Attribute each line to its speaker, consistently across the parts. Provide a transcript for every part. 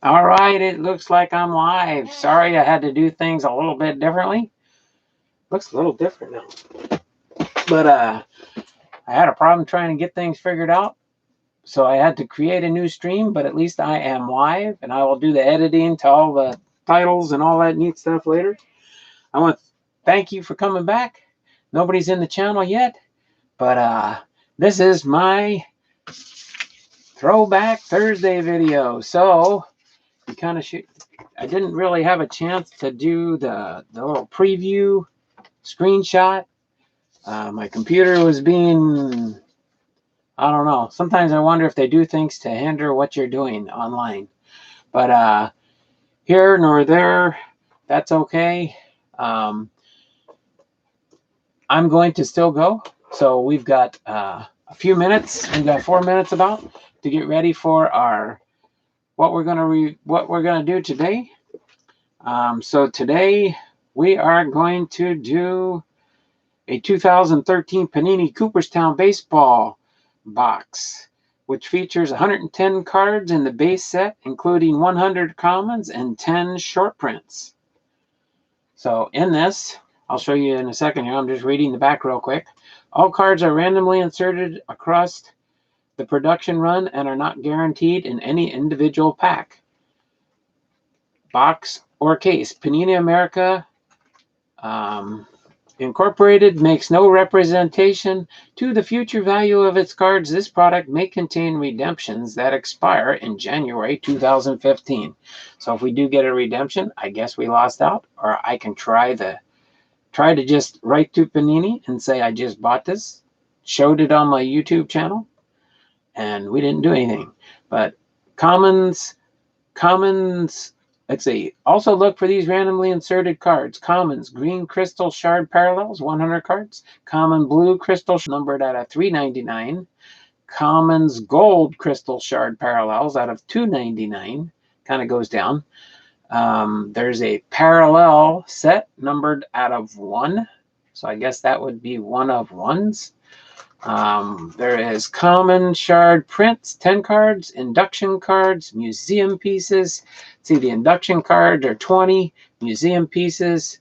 Speaker 1: All right, it looks like I'm live. Sorry I had to do things a little bit differently. Looks a little different now. But I had a problem trying to get things figured out. So I had to create a new stream, but at least I am live and I will do the editing to all the titles and all that neat stuff later. I want to thank you for coming back. Nobody's in the channel yet, but this is my Throwback Thursday video. So you kind of should. I didn't really have a chance to do the little preview screenshot. My computer was being, I don't know. Sometimes I wonder if they do things to hinder what you're doing online. But here nor there, that's okay. I'm going to still go. So we've got a few minutes. We've got 4 minutes about to get ready for our what we're gonna do today. So today we are going to do a 2013 Panini Cooperstown baseball box, which features 110 cards in the base set, including 100 commons and 10 short prints. So in this, I'll show you in a second here. I'm just reading the back real quick. All cards are randomly inserted across the production run and are not guaranteed in any individual pack, box, or case. Panini America Incorporated makes no representation to the future value of its cards. This product may contain redemptions that expire in January 2015. So if we do get a redemption, I guess we lost out, or I can try to just write to Panini and say I just bought this, showed it on my YouTube channel, and we didn't do anything. But commons, let's see. Also look for these randomly inserted cards. Commons, green crystal shard parallels, 100 cards. Common blue crystal numbered out of 399. Commons gold crystal shard parallels out of 299. Kind of goes down. There's a parallel set numbered out of 1. So I guess that would be 1 of 1s. There is common shard prints, 10 cards, induction cards, museum pieces. See, the induction cards are 20, museum pieces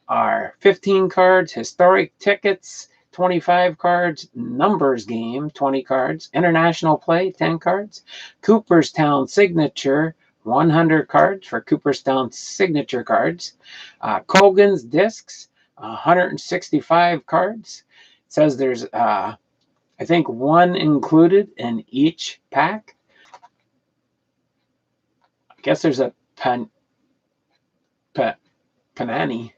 Speaker 1: are 15 cards, historic tickets, 25 cards, numbers game, 20 cards, international play, 10 cards, Cooperstown signature, 100 cards for Cooperstown signature cards, Colgan's discs, 165 cards. It says there's I think 1 included in each pack. I guess there's a Panini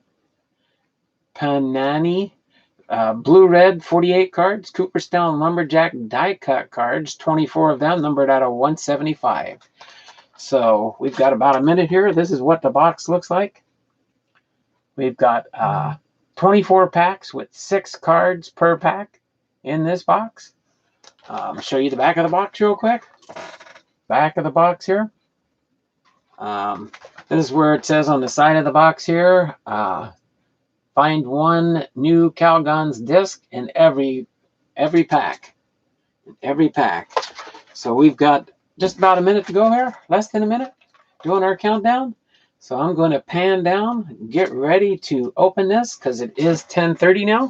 Speaker 1: blue-red 48 cards, Cooperstown Lumberjack die-cut cards, 24 of them, numbered out of 175. So we've got about a minute here. This is what the box looks like. We've got 24 packs with 6 cards per pack in this box. I'll show you the back of the box real quick. Back of the box here. This is where it says on the side of the box here, find 1 new Calgon's disc in every pack. So we've got just about a minute to go here, less than a minute, doing our countdown. So I'm going to pan down, get ready to open this because it is 10:30 now.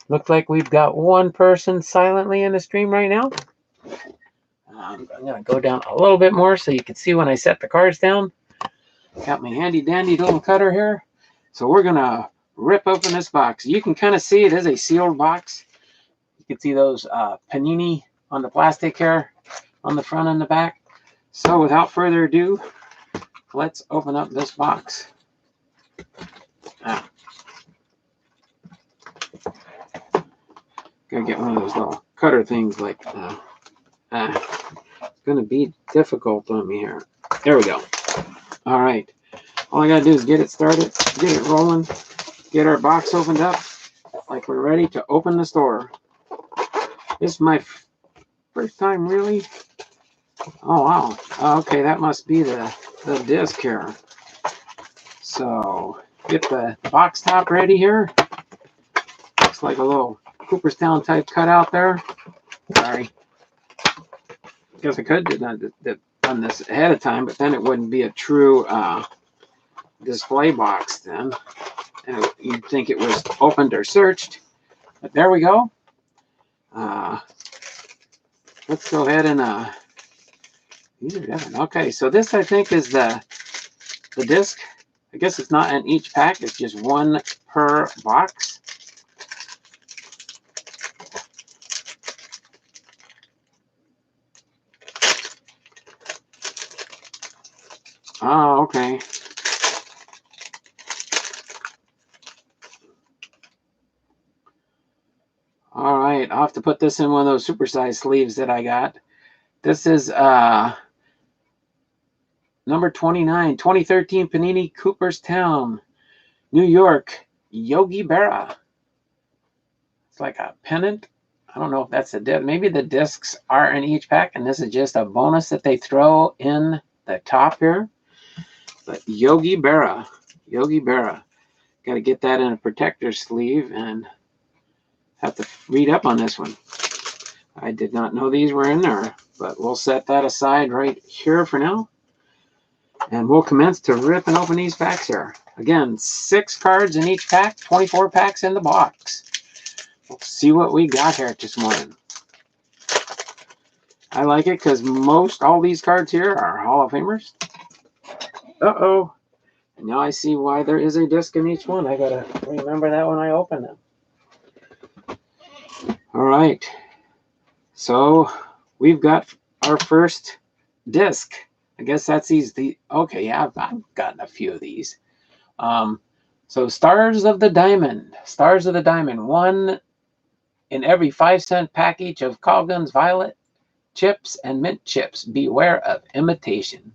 Speaker 1: Looks like we've got 1 person silently in the stream right now. I'm going to go down a little bit more so you can see when I set the cards down. Got my handy dandy little cutter here. So we're going to rip open this box. You can kind of see it is a sealed box. You can see those Panini on the plastic here on the front and the back. So without further ado, let's open up this box. Gotta get one of those little cutter things like it's gonna be difficult on me here. There we go. All right. All I gotta do is get it started, get it rolling, get our box opened up like we're ready to open the store. This is my first time really. Oh wow. Okay, that must be the disc here. So get the box top ready here. Looks like a little Cooperstown type cutout there. Sorry. Guess I could. done this ahead of time, but then it wouldn't be a true display box then. And you'd think it was opened or searched. But there we go. Let's go ahead and these are different. Okay, so this I think is the disc. I guess it's not in each pack, it's just one per box. Oh, okay. All right, I'll have to put this in one of those supersized sleeves that I got. This is number 29, 2013 Panini Cooperstown, New York, Yogi Berra. It's like a pennant. I don't know if that's a disc. Maybe the discs are in each pack, and this is just a bonus that they throw in the top here. But Yogi Berra, Yogi Berra. Got to get that in a protector sleeve and have to read up on this one. I did not know these were in there, but we'll set that aside right here for now. And we'll commence to rip and open these packs here. Again, 6 cards in each pack, 24 packs in the box. Let's see what we got here this morning. I like it because all these cards here are Hall of Famers. Uh-oh. And now I see why there is a disc in each one. I got to remember that when I open them. All right. So we've got our first disc. I guess that's these. Okay, yeah, I've gotten a few of these. So Stars of the Diamond. Stars of the Diamond. 1 in every 5-cent package of Colgan's Violet chips and mint chips. Beware of imitation.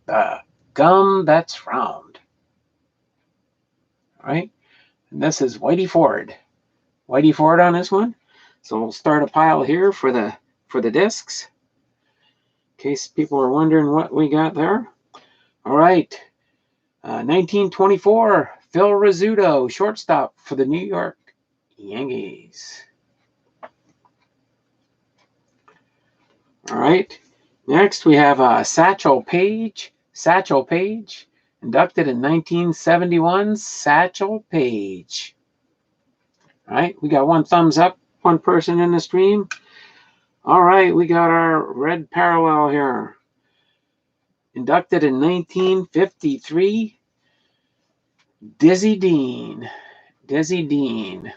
Speaker 1: The gum that's round. All right. And this is Whitey Ford. Whitey Ford on this one. So we'll start a pile here for the discs. In case people are wondering what we got there. All right. 1924, Phil Rizzuto, shortstop for the New York Yankees. All right. Next, we have Satchel Paige. Satchel Paige, inducted in 1971. Satchel Paige. All right. We got 1 thumbs up, 1 person in the stream. All right. We got our red parallel here. Inducted in 1953. Dizzy Dean. Dizzy Dean.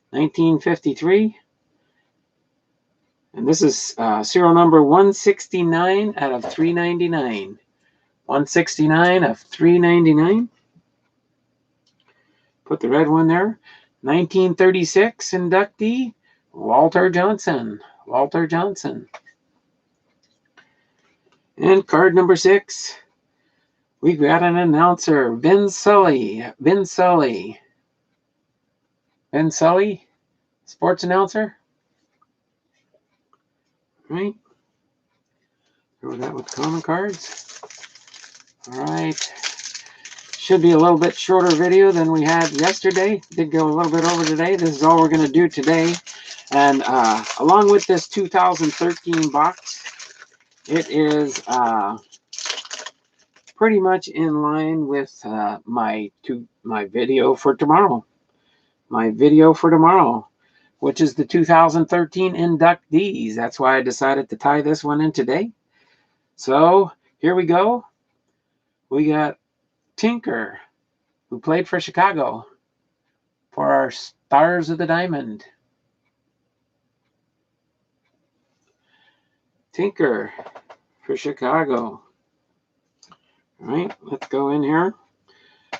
Speaker 1: 1953. And this is serial number 169 out of 399. 169 of 399. Put the red one there. 1936 inductee, Walter Johnson. Walter Johnson. And card number 6. We've got an announcer, Vin Sully. Vin Sully. Vin Sully, sports announcer. All right. Throw that with common cards. All right. Should be a little bit shorter video than we had yesterday. Did go a little bit over today. This is all we're going to do today. And along with this 2013 box, it is pretty much in line with my video for tomorrow. My video for tomorrow, which is the 2013 inductees. That's why I decided to tie this one in today. So here we go. We got Tinker, who played for Chicago, for our Stars of the Diamond. Tinker for Chicago. All right, let's go in here.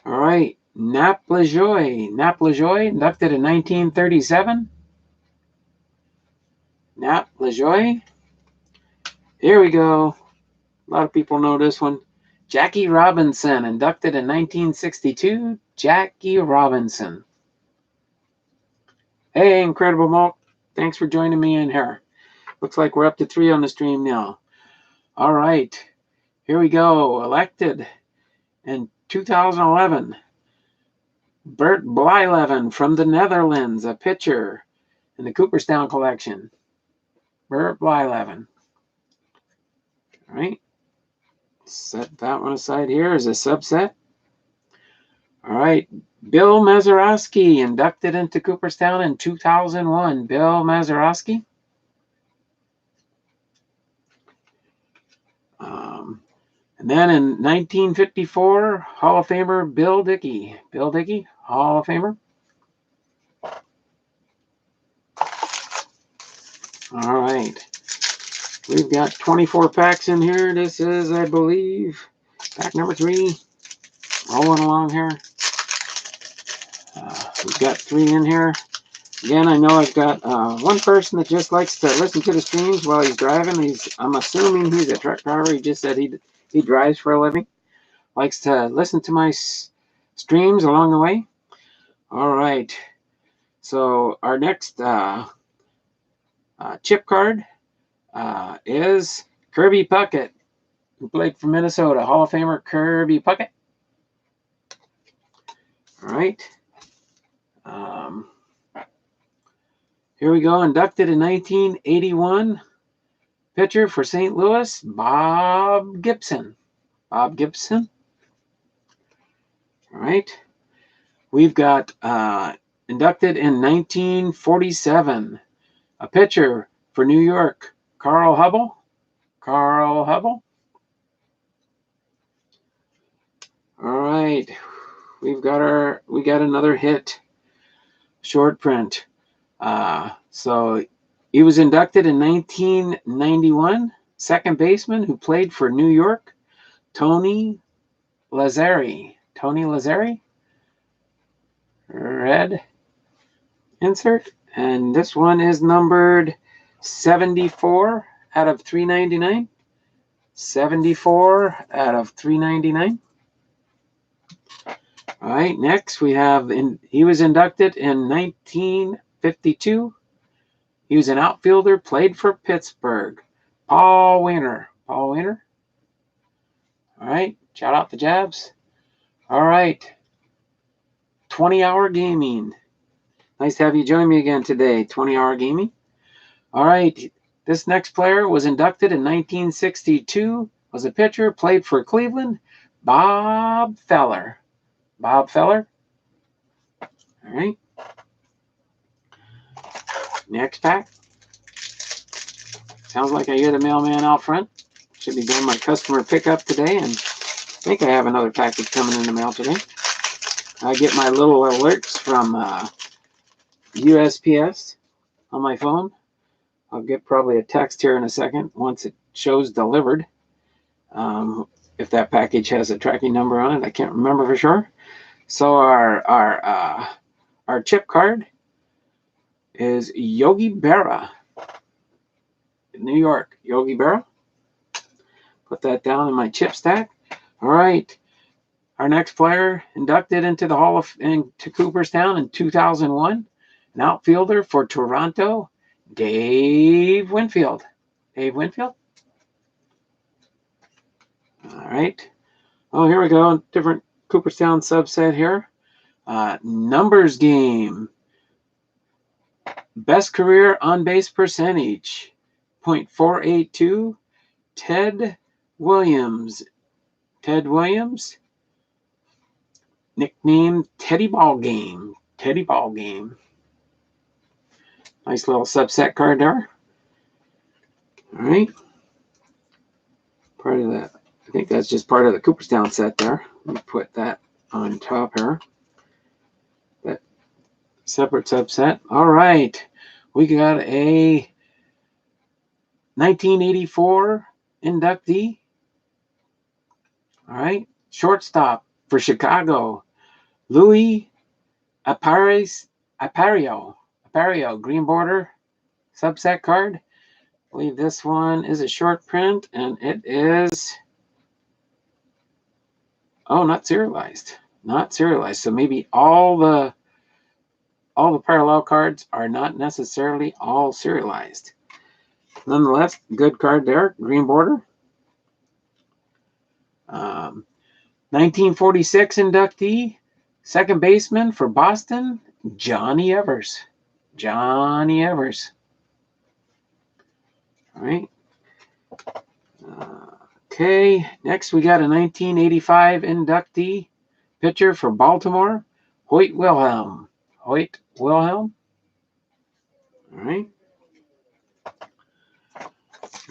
Speaker 1: All right, Nap LaJoie. Nap LaJoie, inducted in 1937. Nap LaJoie. Here we go. A lot of people know this one. Jackie Robinson, inducted in 1962. Jackie Robinson. Hey, Incredible Mulk. Thanks for joining me in here. Looks like we're up to 3 on the stream now. All right. Here we go. Elected in 2011. Bert Blyleven from the Netherlands, a pitcher in the Cooperstown collection. Bert Blyleven. All right. Set that one aside here as a subset. All right. Bill Mazeroski, inducted into Cooperstown in 2001. Bill Mazeroski. And then in 1954, Hall of Famer Bill Dickey. Bill Dickey, Hall of Famer. All right. We've got 24 packs in here. This is, I believe, pack number 3. Rolling along here. We've got 3 in here. Again, I know I've got one person that just likes to listen to the streams while he's driving. I'm assuming he's a truck driver. He just said he drives for a living. Likes to listen to my streams along the way. All right. So our next chip card is Kirby Puckett, who played for Minnesota. Hall of Famer Kirby Puckett. All right. Here we go. Inducted in 1981. Pitcher for St. Louis, Bob Gibson. Bob Gibson. All right. We've got inducted in 1947. A pitcher for New York, Carl Hubble. Carl Hubble. All right. We got another hit. Short print. So he was inducted in 1991. Second baseman who played for New York, Tony Lazzari. Tony Lazzari. Red insert. And this one is numbered 74 out of 399. 74 out of 399. All right, next we have, he was inducted in 1952. He was an outfielder, played for Pittsburgh. Paul Weiner. Paul Weiner. All right, shout out the Jabs. All right, 20-hour gaming. Nice to have you join me again today, 20-hour gaming. All right, this next player was inducted in 1962, was a pitcher, played for Cleveland, Bob Feller. Bob Feller. All right. Next pack. Sounds like I hear the mailman out front. Should be doing my customer pickup today, and I think I have another package coming in the mail today. I get my little alerts from USPS on my phone. I'll get probably a text here in a second once it shows delivered. If that package has a tracking number on it, I can't remember for sure. So our chip card is Yogi Berra, New York. Yogi Berra. Put that down in my chip stack. All right. Our next player inducted into the into Cooperstown in 2001, an outfielder for Toronto, Dave Winfield. Dave Winfield. All right. Oh, here we go. Different Cooperstown subset here. Numbers game. Best career on base percentage, .482. Ted Williams. Ted Williams. Nicknamed Teddy Ball Game. Teddy Ball Game. Nice little subset card there. All right. Part of that. I think that's just part of the Cooperstown set there. Let me put that on top here. That separate subset. All right. We got a 1984 inductee. All right. Shortstop for Chicago, Louis Aparicio, green border subset card. I believe this one is a short print, and it is, oh, not serialized. Not serialized. So maybe all the parallel cards are not necessarily all serialized. Nonetheless, good card there, green border. 1946 inductee, second baseman for Boston, Johnny Evers. Johnny Evers. All right. Okay, next we got a 1985 inductee pitcher for Baltimore, Hoyt Wilhelm. Hoyt Wilhelm. All right.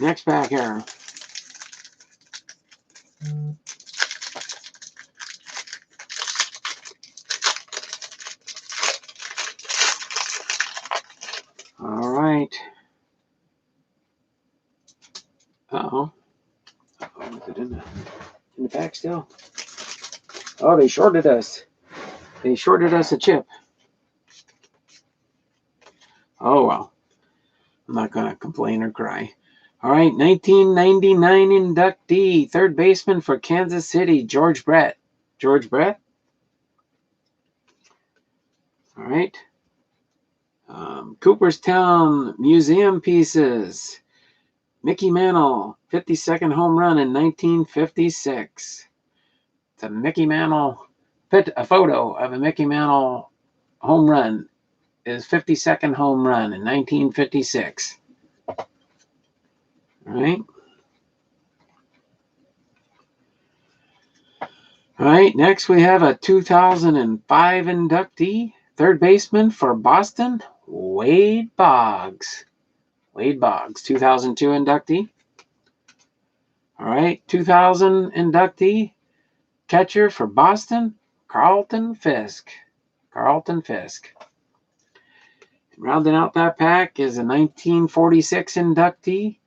Speaker 1: Next pack here. All right. Uh-oh. Uh-oh, is it in the pack still? Oh, they shorted us. They shorted us a chip. Oh, well. I'm not going to complain or cry. All right, 1999 inductee, third baseman for Kansas City, George Brett. George Brett? All right. Cooperstown Museum Pieces. Mickey Mantle, 52nd home run in 1956. It's a Mickey Mantle, a photo of a Mickey Mantle home run. His 52nd home run in 1956. All right. All right, next we have a 2005 inductee, third baseman for Boston, Wade Boggs. Wade Boggs, 2002 inductee. All right, 2000 inductee, catcher for Boston, Carlton Fisk. Carlton Fisk. Rounding out that pack is a 1946 inductee,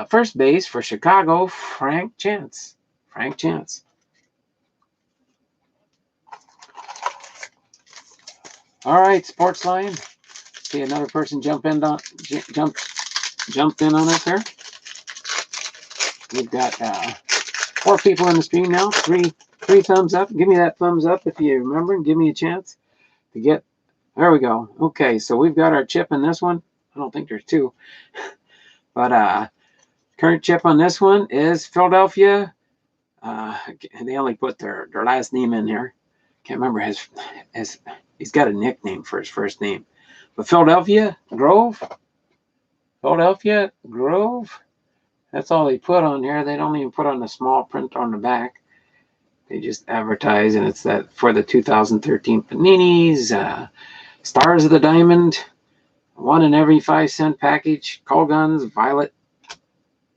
Speaker 1: first base for Chicago, Frank Chance. Frank Chance. All right, Sports Line. See another person jumped in on us here. We've got 4 people in the stream now. Three thumbs up. Give me that thumbs up if you remember, and give me a chance to get. There we go. Okay, so we've got our chip in this one. I don't think there's 2, but current chip on this one is Philadelphia. They only put their last name in here. Can't remember his. He's got a nickname for his first name. But Philadelphia Grove. Philadelphia Grove. That's all they put on there. They don't even put on the small print on the back. They just advertise, and it's that for the 2013 Paninis. Stars of the Diamond. 1 in every 5-cent package. Call Guns Violet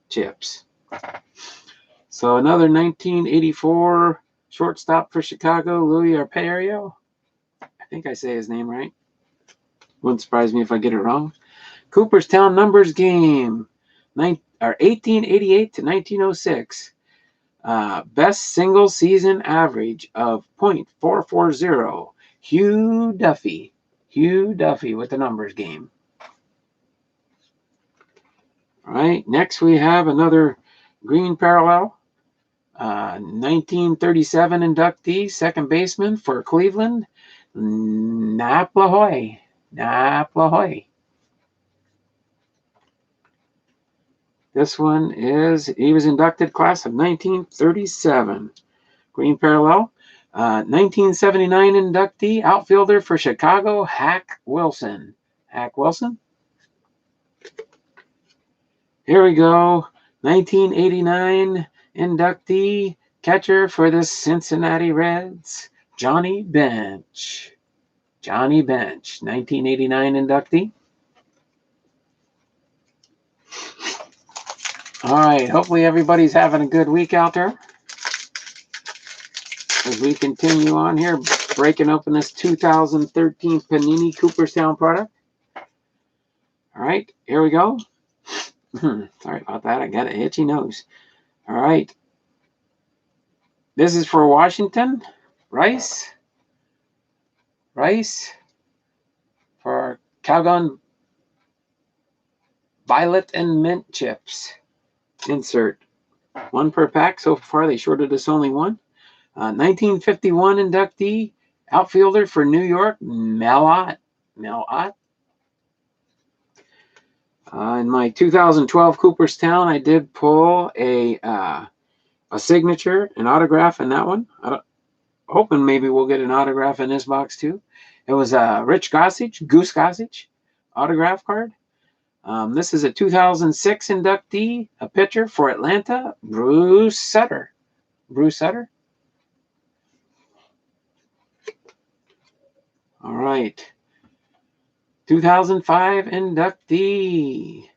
Speaker 1: chips. So another 1984 shortstop for Chicago, Louis Arpaio. I think I say his name right. Wouldn't surprise me if I get it wrong. Cooperstown numbers game, 1888 to 1906. Best single season average of .440. Hugh Duffy. Hugh Duffy with the numbers game. All right, next we have another green parallel. 1937 inductee, second baseman for Cleveland, Nap LaHoy. Nap LaHoy. This one he was inducted class of 1937. Green parallel. 1979 inductee, outfielder for Chicago, Hack Wilson. Hack Wilson. Here we go. 1989 inductee, catcher for the Cincinnati Reds, Johnny Bench. Johnny Bench, 1989 inductee. All right, hopefully everybody's having a good week out there as we continue on here, breaking open this 2013 Panini Cooperstown product. All right, here we go. Sorry about that. I got an itchy nose. All right. This is for Washington. Rice for Calgon Violet and Mint chips. Insert. 1 per pack. So far, they shorted us only 1. 1951 inductee, outfielder for New York, Mel Ott. In my 2012 Cooperstown, I did pull a signature, an autograph in that one. Hoping maybe we'll get an autograph in this box too. It was Goose Gossage autograph card. This is a 2006 inductee, a pitcher for Atlanta, Bruce Sutter. Bruce Sutter. All right. 2005 inductee.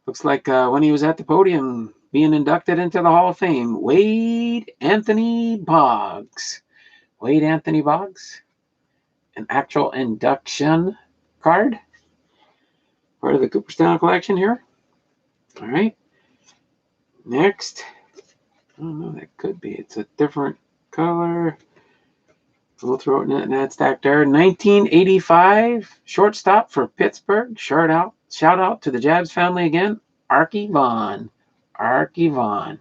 Speaker 1: Looks like when he was at the podium being inducted into the Hall of Fame, Wade Anthony Boggs. Wade Anthony Boggs. An actual induction card. Part of the Cooperstown collection here. All right. Next. I don't know, that could be. It's a different color. We'll throw it in that stack there. 1985 shortstop for Pittsburgh. Shout out to the Jabs family again. Arky Vaughan. Arky Vaughan.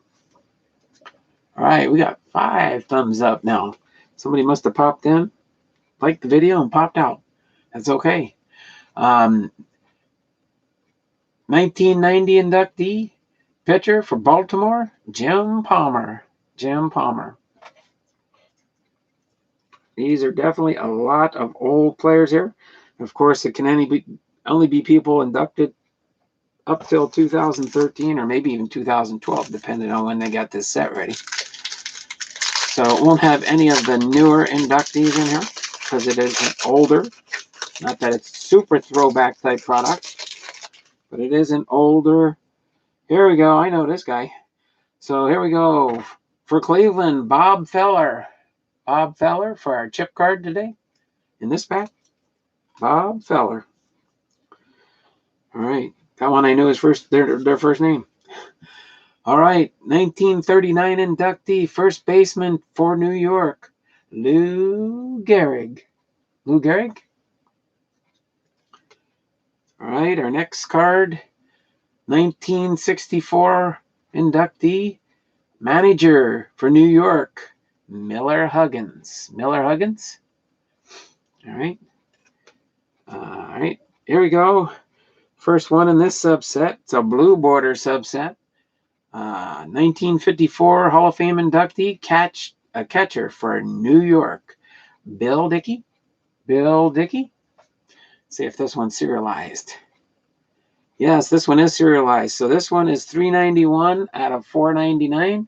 Speaker 1: All right, we got 5 thumbs up now. Somebody must have popped in, liked the video, and popped out. That's okay. 1990 inductee, pitcher for Baltimore, Jim Palmer. Jim Palmer. These are definitely a lot of old players here. Of course, it can only be people inducted up till 2013 or maybe even 2012, depending on when they got this set ready. So it won't have any of the newer inductees in here because it is an older. Not that it's super throwback type product, but it is an older. Here we go. I know this guy. So here we go. For Cleveland, Bob Feller. Bob Feller for our chip card today. In this pack, Bob Feller. All right. That one I knew his their first name. All right. 1939 inductee, first baseman for New York, Lou Gehrig. Lou Gehrig. All right. Our next card, 1964 inductee, manager for New York, Miller Huggins. Miller Huggins. All right. All right. Here we go. First one in this subset. It's a blue border subset. 1954 Hall of Fame inductee, catcher for New York, Bill Dickey. Bill Dickey. See if this one's serialized. Yes, this one is serialized. So this one is 391 out of 499.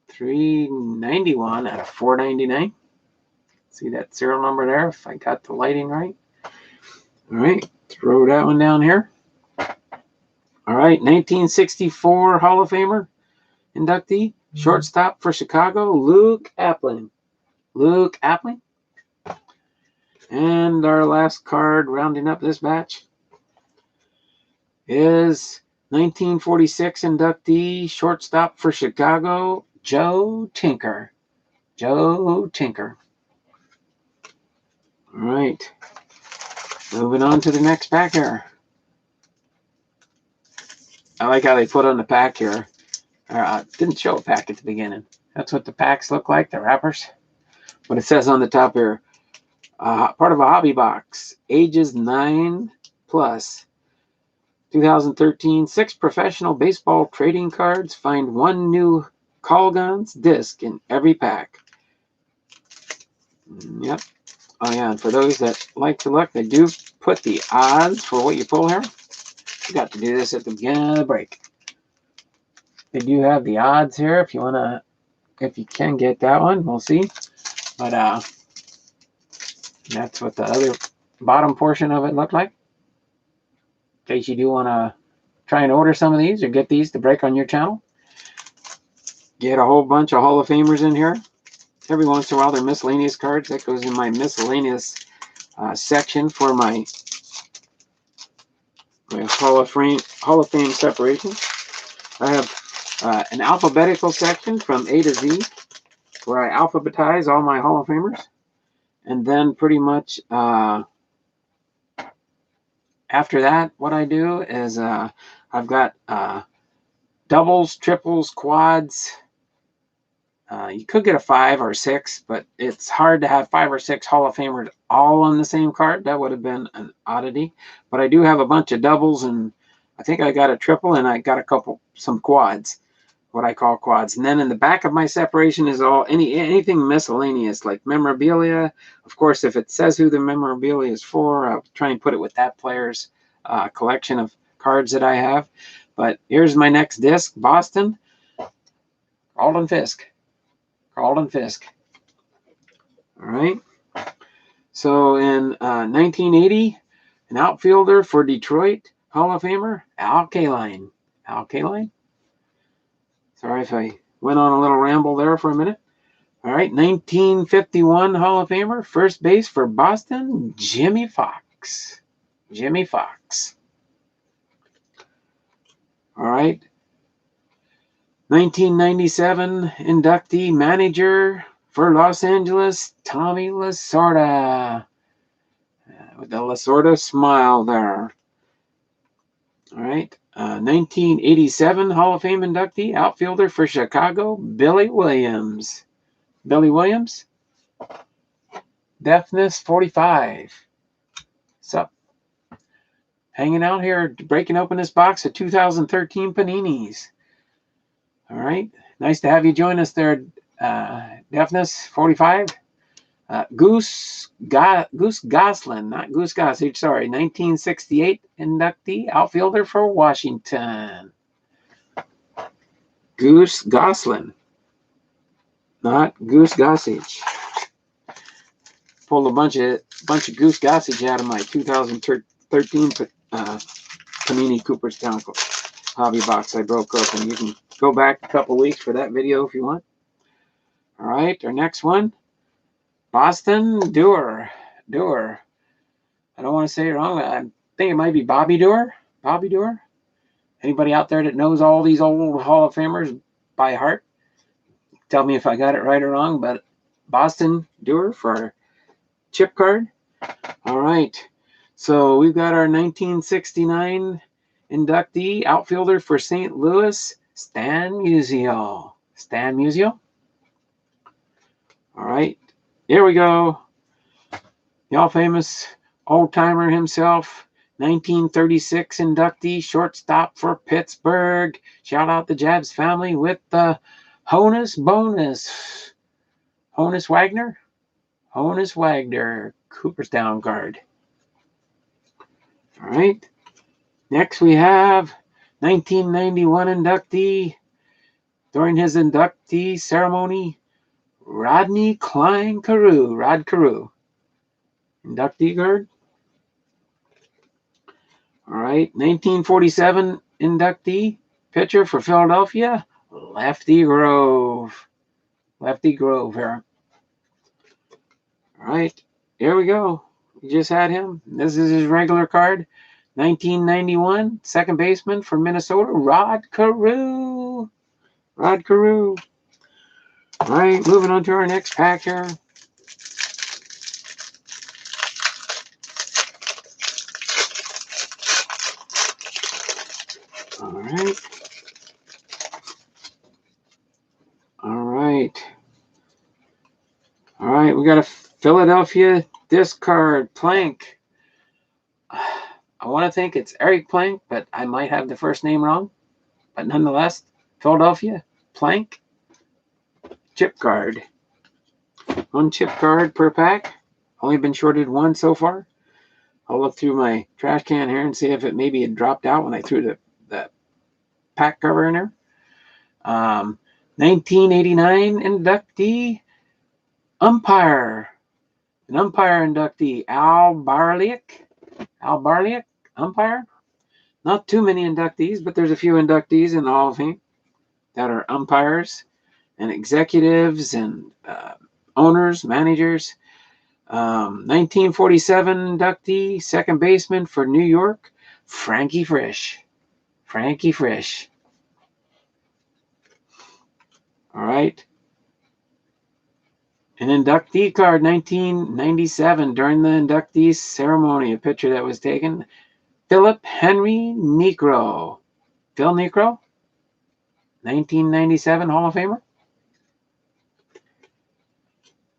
Speaker 1: 391 out of 499. See that serial number there, if I got the lighting right. All right, throw that one down here. All right, 1964 Hall of Famer inductee, shortstop for Chicago, Luke Appling. Luke Appling. And our last card rounding up this batch is 1946 inductee, shortstop for Chicago, Joe Tinker. Joe Tinker. All right. Moving on to the next pack here. I like how they put on the pack here. Didn't show a pack at the beginning. That's what the packs look like, the wrappers. But it says on the top here, part of a hobby box, ages 9 plus. 2013, 6 professional baseball trading cards. Find 1 new Colgans disc in every pack. Yep. Oh yeah, and for those that like to look, they do put the odds for what you pull here. Forgot to do this at the beginning of the break. They do have the odds here if you wanna, if you can get that one, we'll see. But that's what the other bottom portion of it looked like. In case you do want to try and order some of these or get these to break on your channel. Get a whole bunch of Hall of Famers in here. Every once in a while, they're miscellaneous cards. That goes in my miscellaneous section for my Hall of Fame separation. I have an alphabetical section from A to Z where I alphabetize all my Hall of Famers. And then pretty much after that, what I do is I've got doubles, triples, quads. You could get a 5 or 6, but it's hard to have 5 or 6 Hall of Famers all on the same card. That would have been an oddity. But I do have a bunch of doubles, and I think I got a triple, and I got some quads, what I call quads. And then in the back of my separation is all anything miscellaneous, like memorabilia. Of course, if it says who the memorabilia is for, I'll try and put it with that player's collection of cards that I have. But here's my next disc, Boston, Carlton Fisk. Carlton Fisk. All right. So in 1980, an outfielder for Detroit, Hall of Famer, Al Kaline. Al Kaline. Sorry if I went on a little ramble there for a minute. All right, 1951 Hall of Famer, first base for Boston, Jimmy Fox. Jimmy Fox. All right. 1997 inductee manager for Los Angeles, Tommy Lasorda. With the Lasorda smile there. All right. 1987 Hall of Fame inductee, outfielder for Chicago, Billy Williams. Billy Williams. Deafness 45. So, hanging out here, breaking open this box of 2013 Paninis. All right. Nice to have you join us there, Deafness 45. Goose Goslin, not Goose Gossage, sorry. 1968 inductee, outfielder for Washington. Goose Goslin, not Goose Gossage. Pulled a bunch of Goose Gossage out of my 2013 Panini Cooperstown hobby box I broke open. You can go back a couple weeks for that video if you want. All right, our next one, Boston Doer. I don't want to say it wrong. I think it might be Bobby Doer. Bobby Doer. Anybody out there that knows all these old Hall of Famers by heart? Tell me if I got it right or wrong, but Boston Doer for chip card. All right. So we've got our 1969 inductee, outfielder for St. Louis, Stan Musial. Stan Musial. All right. Here we go. The all-famous old-timer himself, 1936 inductee, shortstop for Pittsburgh. Shout out the Jabs family with the Honus bonus. Honus Wagner. Honus Wagner, Cooperstown card. All right. Next we have 1991 inductee. During his inductee ceremony, Rodney Klein Carew. Rod Carew. Inductee card. All right. 1947 inductee. Pitcher for Philadelphia, Lefty Grove. Lefty Grove here. All right. Here we go. We just had him. This is his regular card. 1991, second baseman for Minnesota, Rod Carew. Rod Carew. All right, moving on to our next pack here. All right. All right. All right, we got a Philadelphia disc card, Plank. I want to think it's Eric Plank, but I might have the first name wrong. But nonetheless, Philadelphia, Plank, chip card. One chip card per pack. Only been shorted one so far. I'll look through my trash can here and see if it maybe had dropped out when I threw the pack cover in there. 1989 inductee, umpire. An umpire inductee, Al Barliak. Al Barliak, umpire. Not too many inductees, but there's a few inductees in the Hall of Fame that are umpires and executives and owners, managers. 1947 inductee, second baseman for New York, Frankie Frisch. Frankie Frisch. All right. An inductee card, 1997, during the inductee ceremony, a picture that was taken. Philip Henry Necro. Phil Necro, 1997 Hall of Famer.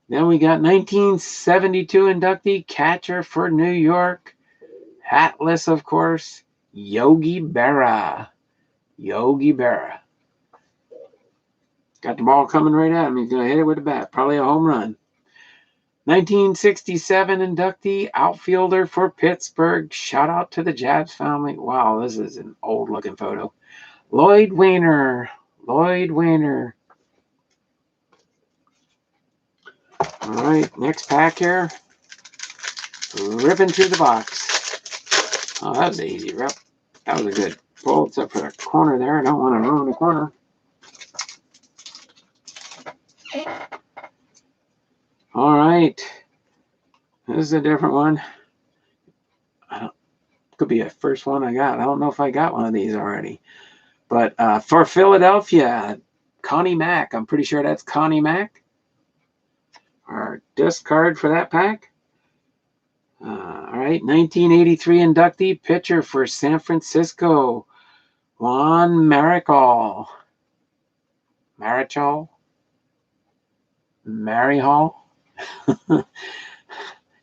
Speaker 1: Then we got 1972 inductee, catcher for New York, hatless, of course, Yogi Berra. Yogi Berra. Got the ball coming right at him. He's going to hit it with a bat. Probably a home run. 1967 inductee, outfielder for Pittsburgh. Shout out to the Jabs family. Wow, this is an old looking photo. Lloyd Wainer. Lloyd Wainer. All right, next pack here. Ripping through the box. Oh, that was an easy rip. That was a good pull, except for the corner there. I don't want to ruin the corner. All right. This is a different one. Could be a first one I got. I don't know if I got one of these already. But for Philadelphia, Connie Mack. I'm pretty sure that's Connie Mack. Our disc card for that pack. All right, 1983 inductee, pitcher for San Francisco, Juan Marichal. Marichal? Marihal? Some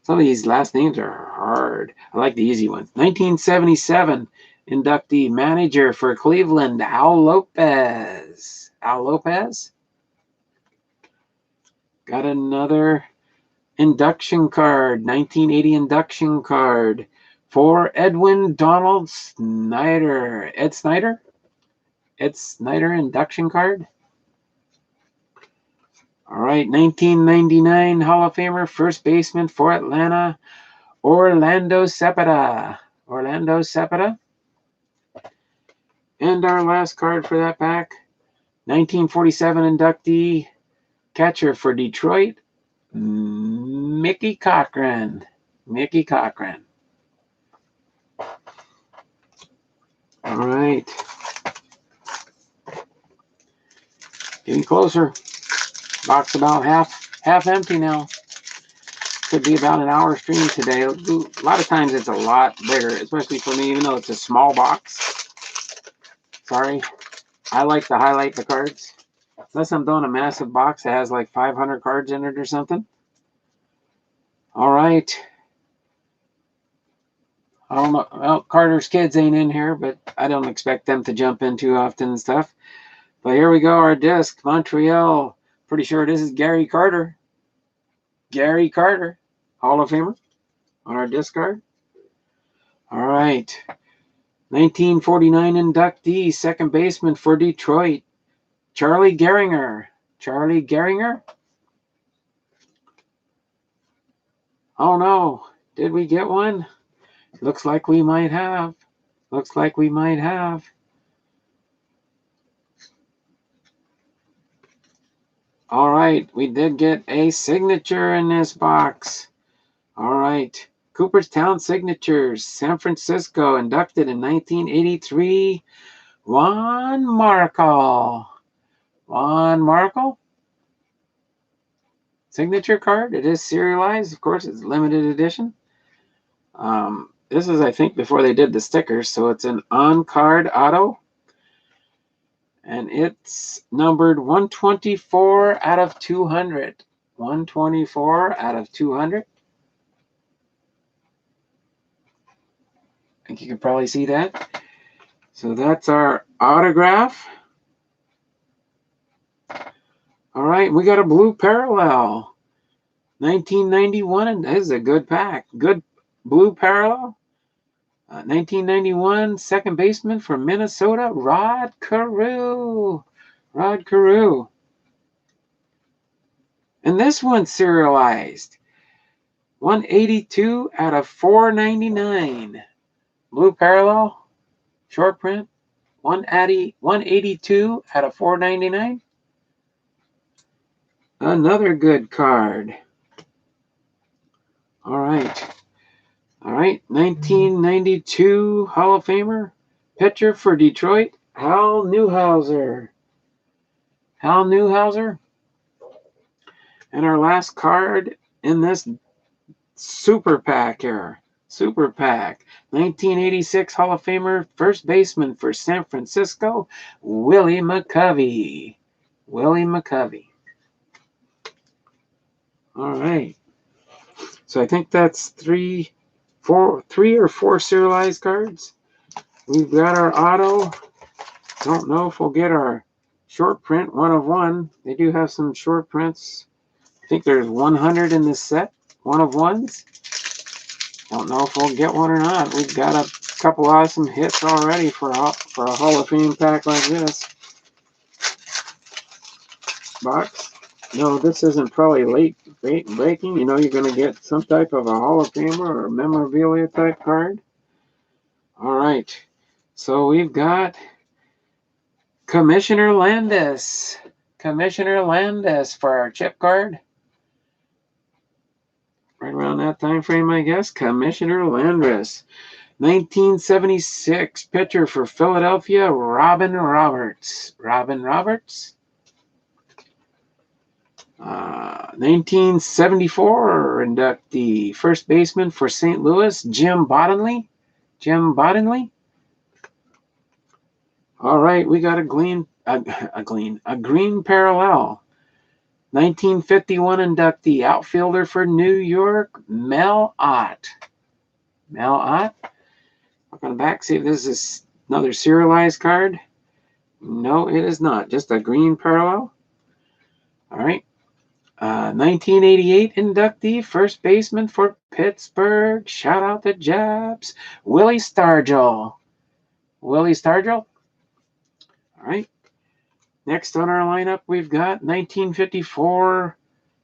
Speaker 1: of these last names are hard. I like the easy ones. 1977 inductee, manager for Cleveland, Al Lopez. Al Lopez? Got another induction card, 1980 induction card for Edwin Donald Snyder. Ed Snyder? Ed Snyder induction card. All right, 1999 Hall of Famer, first baseman for Atlanta, Orlando Cepeda. Orlando Cepeda. And our last card for that pack, 1947 inductee, catcher for Detroit, Mickey Cochran. Mickey Cochran. All right. Getting closer. Box about half empty now. Could be about an hour stream today. A lot of times it's a lot bigger, especially for me, even though it's a small box. Sorry. I like to highlight the cards. Unless I'm doing a massive box that has like 500 cards in it or something. All right. I don't know. Well, Carter's kids ain't in here, but I don't expect them to jump in too often and stuff. But here we go, our disc. Montreal. Pretty sure this is Gary Carter. Gary Carter. Hall of Famer on our disc card. All right. 1949 inductee, second baseman for Detroit, Charlie Gehringer. Charlie Gehringer? Oh no. Did we get one? Looks like we might have. Looks like we might have. All right. We did get a signature in this box. All right. Cooperstown Signatures, San Francisco, inducted in 1983. Juan Marichal. Juan Marichal? Signature card. It is serialized. Of course, it's limited edition. This is, I think, before they did the stickers, so it's an on-card auto. And it's numbered 124 out of 200. 124 out of 200. I think you can probably see that. So that's our autograph. All right, we got a blue parallel. 1991, and this is a good pack. Good blue parallel. 1991, second baseman for Minnesota, Rod Carew. Rod Carew. And this one's serialized. 182 out of 499. Blue parallel, short print, 182 out of 499. Another good card. All right. All right. 1992 Hall of Famer, pitcher for Detroit, Hal Newhouser. Hal Newhouser. And our last card in this super pack here. Super pack. 1986 Hall of Famer, first baseman for San Francisco, Willie McCovey. Willie McCovey. All right. So I think that's three or four serialized cards. We've got our auto. Don't know if we'll get our short print 1 of 1. They do have some short prints. think there's 100 in this set, one of ones. Don't know if we'll get one or not. We've got a couple awesome hits already for a Hall of Fame pack like this. Box. No, this isn't probably late breaking. You know, you're going to get some type of a Hall of Famer or memorabilia type card. All right. So we've got Commissioner Landis. Commissioner Landis for our chip card. Right around that time frame, I guess. Commissioner Landis. 1976 pitcher for Philadelphia, Robin Roberts. Robin Roberts. 1974 inductee, first baseman for St. Louis, Jim Bottomley. Jim Bottomley. All right, we got a green parallel. 1951 inductee, outfielder for New York, Mel Ott. Mel Ott. Look on the back, see if this is another serialized card. No, it is not. Just a green parallel. All right. 1988 inductee, first baseman for Pittsburgh. Shout out to Jabs. Willie Stargell. Willie Stargell. All right. Next on our lineup, we've got 1954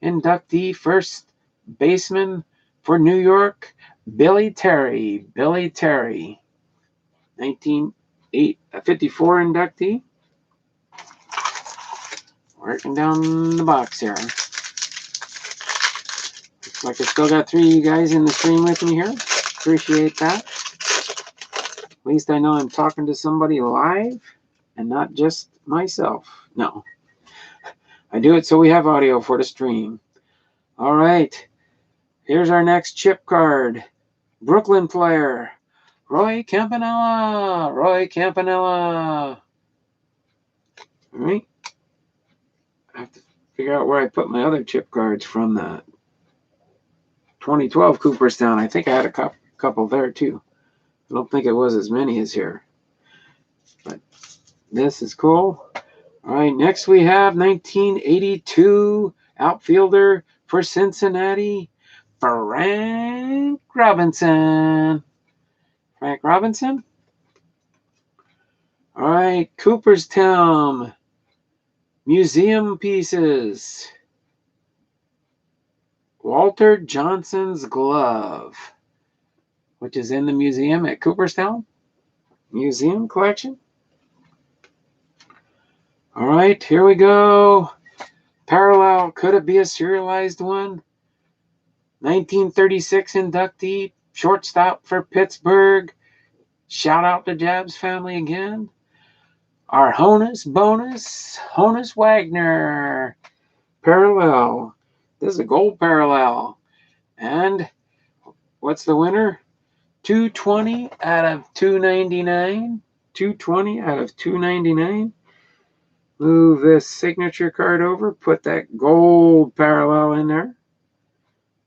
Speaker 1: inductee, first baseman for New York, Billy Terry. Billy Terry. 1954 inductee. Working down the box here. Looks like I still got 3 of you guys in the stream with me here. Appreciate that. At least I know I'm talking to somebody live and not just myself. No. I do it so we have audio for the stream. All right. Here's our next chip card. Brooklyn player, Roy Campanella. Roy Campanella. All right. I have to figure out where I put my other chip cards from that 2012 Cooperstown. I think I had a couple there too. I don't think it was as many as here. But this is cool. All right, next we have 1982 outfielder for Cincinnati, Frank Robinson. Frank Robinson. All right, Cooperstown museum pieces. Walter Johnson's glove, which is in the museum at Cooperstown Museum Collection. All right, here we go. Parallel, could it be a serialized one? 1936 inductee, shortstop for Pittsburgh. Shout out to Jabs family again. Our Honus bonus, Honus Wagner. Parallel. This is a gold parallel. And what's the winner? 220 out of 299. 220 out of 299. Move this signature card over. Put that gold parallel in there.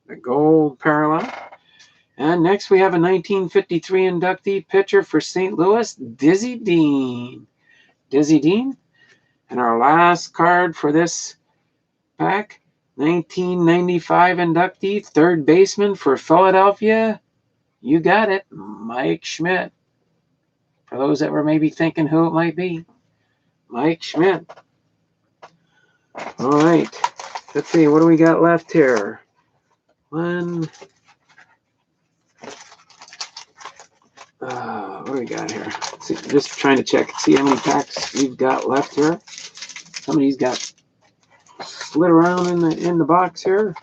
Speaker 1: The gold parallel. And next we have a 1953 inductee pitcher for St. Louis, Dizzy Dean. Dizzy Dean. And our last card for this pack, 1995 inductee, third baseman for Philadelphia. You got it, Mike Schmidt. For those that were maybe thinking who it might be, Mike Schmidt. All right, let's see, what do we got left here? What do we got here? See, just trying to check, see how many packs we've got left here. Some of these got slid around in the box here,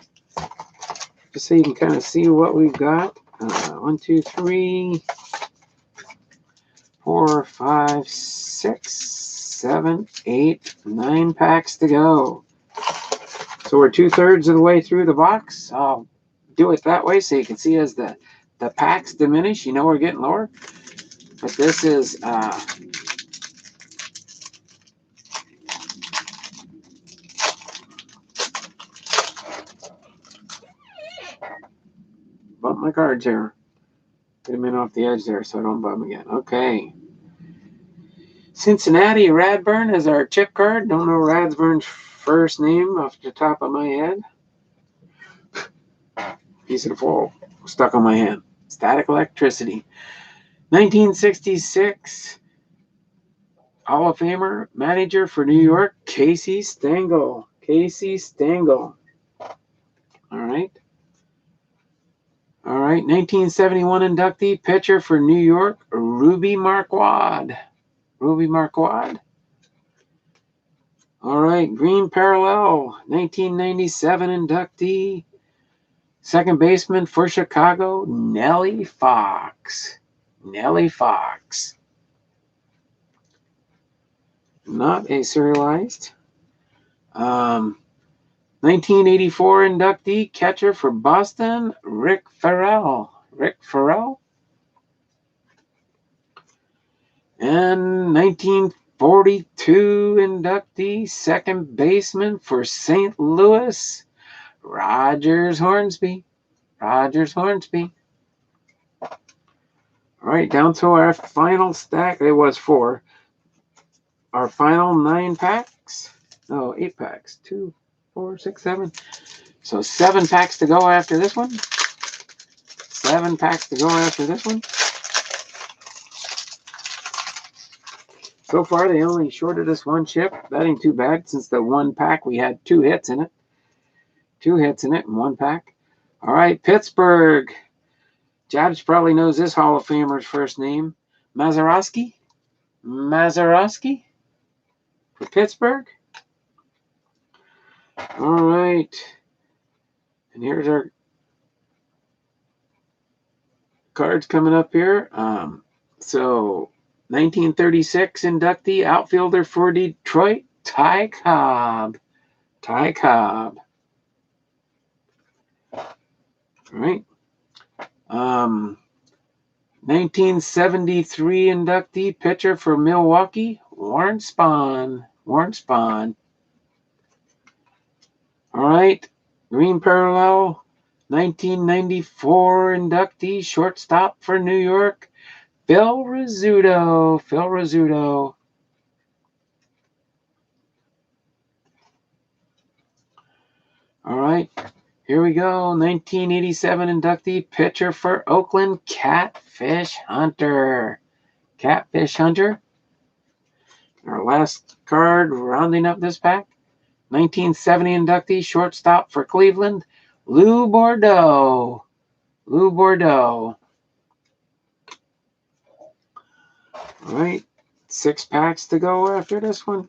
Speaker 1: just so you can kind of see what we've got. 1, 2, 3, 4, 5, 6, 7, 8, 9 packs to go. So we're 2/3 of the way through the box. I'll do it that way so you can see as the packs diminish, you know we're getting lower. But this is bump my cards here. Get them in off the edge there so I don't bump again. Okay. Cincinnati Radburn is our chip card. Don't know Radburn's first name off the top of my head. piece of foil stuck on my hand. Static electricity. 1966 Hall of Famer, manager for New York, Casey Stengel. Casey Stengel. All right. All right. 1971 inductee, pitcher for New York, Ruby Marquardt. Ruby Marquardt. All right. Green parallel, 1997 inductee, second baseman for Chicago, Nellie Fox. Nellie Fox. Not a serialized. 1984 inductee, catcher for Boston, Rick Farrell. Rick Farrell. And 1942 inductee, second baseman for St. Louis, Rogers Hornsby. Rogers Hornsby. All right, down to our final stack. There was 4. Our final 9 packs. No, 8 packs. 2, 4, 6, 7. So 7 packs to go after this one. 7 packs to go after this one. So far, they only shorted us 1 chip. That ain't too bad, since the 1 pack we had 2 hits in it. 2 hits in it in 1 pack. All right, Pittsburgh. Jabs probably knows this Hall of Famer's first name. Mazeroski. Mazeroski for Pittsburgh. All right. And here's our cards coming up here. So 1936 inductee, outfielder for Detroit, Ty Cobb. Ty Cobb. All right. 1973 inductee, pitcher for Milwaukee, Warren Spahn. Warren Spahn. All right. Green parallel, 1994 inductee, shortstop for New York, Phil Rizzuto. Phil Rizzuto. All right. Here we go. 1987 inductee, pitcher for Oakland, Catfish Hunter. Catfish Hunter. Our last card, rounding up this pack. 1970 inductee, shortstop for Cleveland, Lou Bordeaux. Lou Bordeaux. All right. 6 packs to go after this one.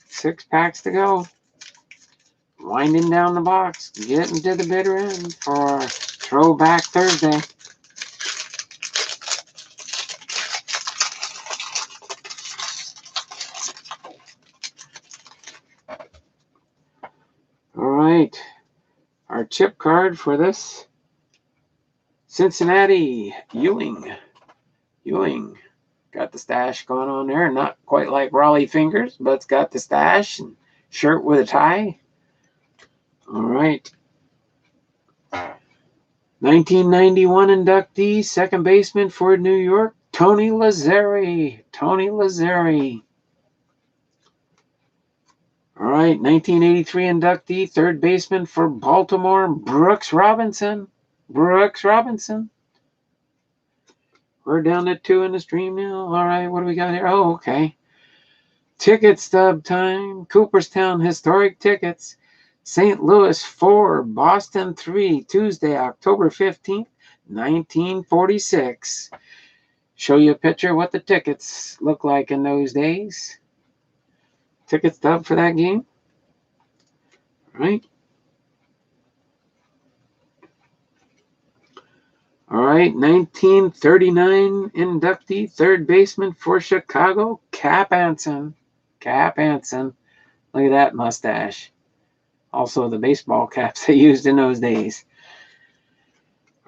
Speaker 1: 6 packs to go. Winding down the box, getting to the bitter end for Throwback Thursday. All right, our chip card for this, Cincinnati, Ewing. Ewing. Got the stash going on there. Not quite like Raleigh Fingers, but it's got the stash and shirt with a tie. All right. 1991 inductee, second baseman for New York, Tony Lazzeri. Tony Lazzeri. All right, 1983 inductee, third baseman for Baltimore, Brooks Robinson. Brooks Robinson. We're down to 2 in the stream now. All right, what do we got here? Oh, okay. Ticket stub time. Cooperstown historic tickets. St. Louis 4, Boston 3, Tuesday, October 15th, 1946. Show you a picture of what the tickets look like in those days. Ticket stub for that game. All right. All right, 1939 inductee, third baseman for Chicago, Cap Anson. Cap Anson. Look at that mustache. Also the baseball caps they used in those days.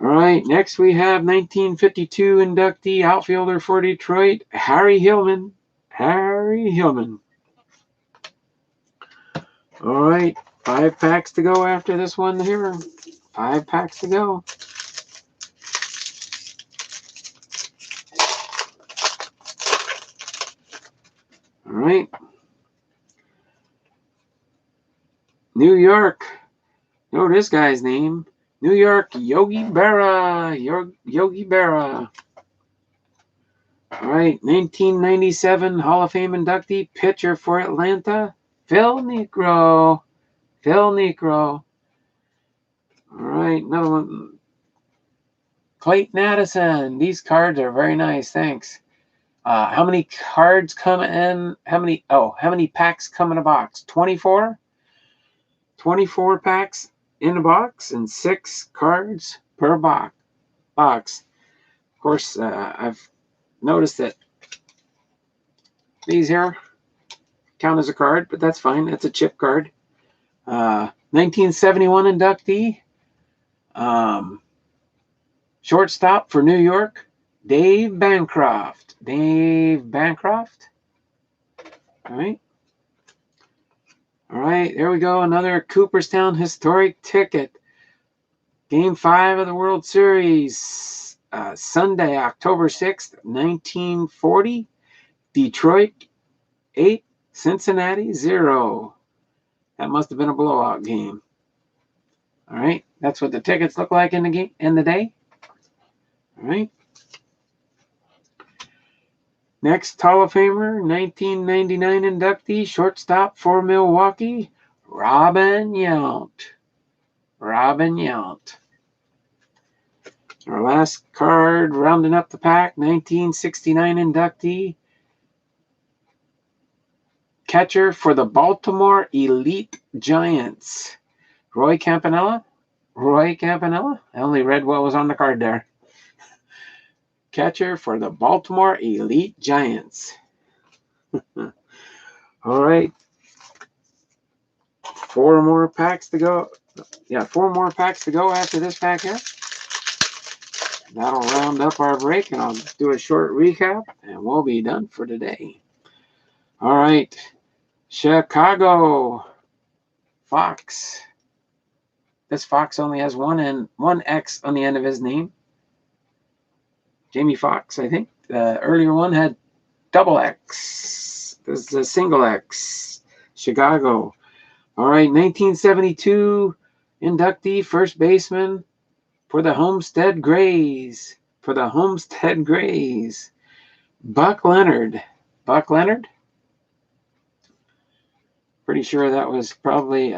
Speaker 1: All right, next we have 1952 inductee, outfielder for Detroit, Harry Hillman. Harry Hillman. All right, 5 packs to go after this one here. 5 packs to go. All right. New York. You know this guy's name. New York, Yogi Berra. Yogi Berra. All right, 1997 Hall of Fame inductee, pitcher for Atlanta, Phil Niekro. Phil Niekro. All right, another one. Clayton Addison. These cards are very nice. Thanks. How many cards come in? How many packs come in a box? 24? 24 packs in a box and 6 cards per box. Of course, I've noticed that these here count as a card, but that's fine. That's a chip card. 1971 inductee. Shortstop for New York, Dave Bancroft. Dave Bancroft. All right. All right, there we go. Another Cooperstown historic ticket. Game 5 of the World Series. Sunday, October 6th, 1940. Detroit 8, Cincinnati 0. That must have been a blowout game. All right, that's what the tickets look like in the day. All right. Next Hall of Famer, 1999 inductee, shortstop for Milwaukee, Robin Yount. Robin Yount. Our last card, rounding up the pack, 1969 inductee, catcher for the Baltimore Elite Giants, Roy Campanella. Roy Campanella? I only read what was on the card there. Catcher for the Baltimore Elite Giants. All right. 4 more packs to go. Yeah, 4 more packs to go after this pack here. That'll round up our break, and I'll do a short recap, and we'll be done for today. All right. Chicago Fox. This Fox only has one X on the end of his name. Jamie Foxx, I think. The earlier one had double X. This is a single X. Chicago. All right, 1972 inductee, first baseman for the Homestead Grays. For the Homestead Grays. Buck Leonard. Buck Leonard? Pretty sure that was probably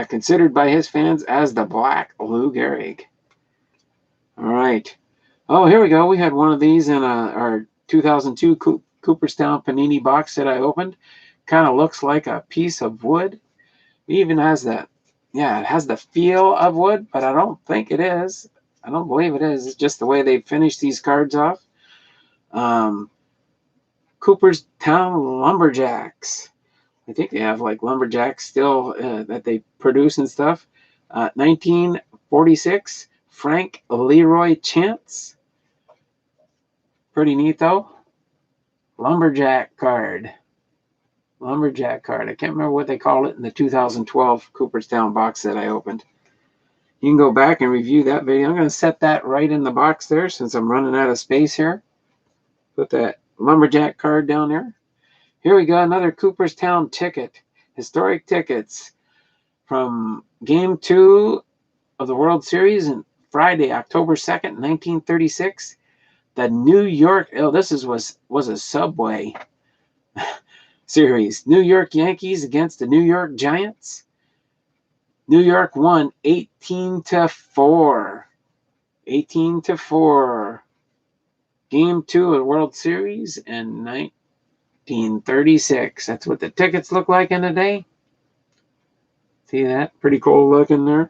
Speaker 1: considered by his fans as the Black Lou Gehrig. All right. Oh, here we go. We had one of these in our 2002 Cooperstown Panini box that I opened. Kind of looks like a piece of wood. It even has that, it has the feel of wood, but I don't think it is. I don't believe it is. It's just the way they finish these cards off. Cooperstown Lumberjacks. I think they have like Lumberjacks still that they produce and stuff. 1946, Frank Leroy Chance. Pretty neat though. Lumberjack card. Lumberjack card. I can't remember what they called it in the 2012 Cooperstown box that I opened. You can go back and review that video. I'm going to set that right in the box there since I'm running out of space here. Put that Lumberjack card down there. Here we go, another Cooperstown ticket. Historic tickets from Game 2 of the World Series on Friday, October 2nd, 1936. The New York, this was a Subway series. New York Yankees against the New York Giants. New York won 18-4. 18-4. Game 2 of the World Series in 1936. That's what the tickets look like in a day. See that? Pretty cool looking there.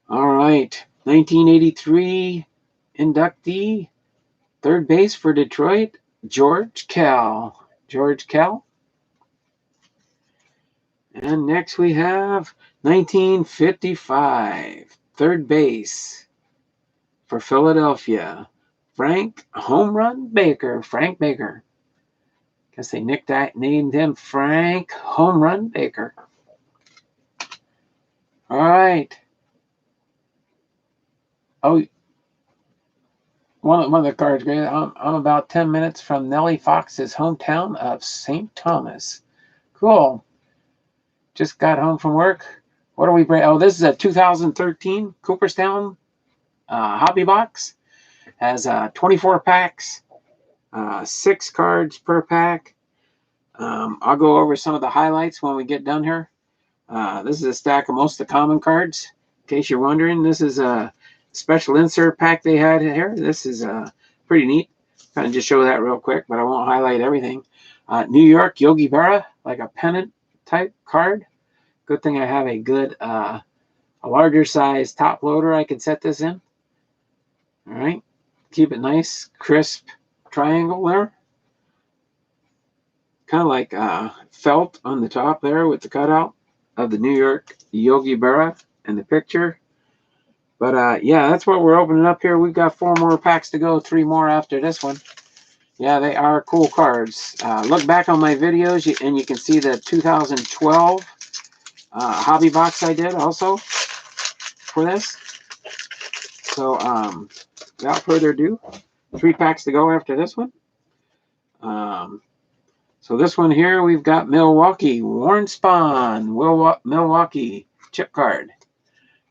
Speaker 1: All right. 1983 inductee, third base for Detroit, George Kell. George Kell. And next we have 1955, third base for Philadelphia, Frank Home Run Baker. Frank Baker. Guess they named him Frank Home Run Baker. All right. Oh, one of the cards great. I'm about 10 minutes from Nellie Fox's hometown of St. Thomas. Cool. Just got home from work. What are we bring? Oh, this is a 2013 Cooperstown hobby box. Has 24 packs, 6 cards per pack. I'll go over some of the highlights when we get done here. This is a stack of most of the common cards. In case you're wondering, this is a special insert pack they had here. This is pretty neat. Kind of just show that real quick, but I won't highlight everything. New York Yogi Berra, like a pennant type card. Good thing I have a good, a larger size top loader I can set this in. All right. Keep it nice, crisp triangle there. Kind of like felt on the top there with the cutout of the New York Yogi Berra in the picture. But yeah, that's what we're opening up here. We've got 4 more packs to go, 3 more after this one. Yeah, they are cool cards. Look back on my videos and you can see the 2012 hobby box I did also for this. So without further ado, 3 packs to go after this one. So this one here, we've got Milwaukee, Warren Spahn, Milwaukee chip card.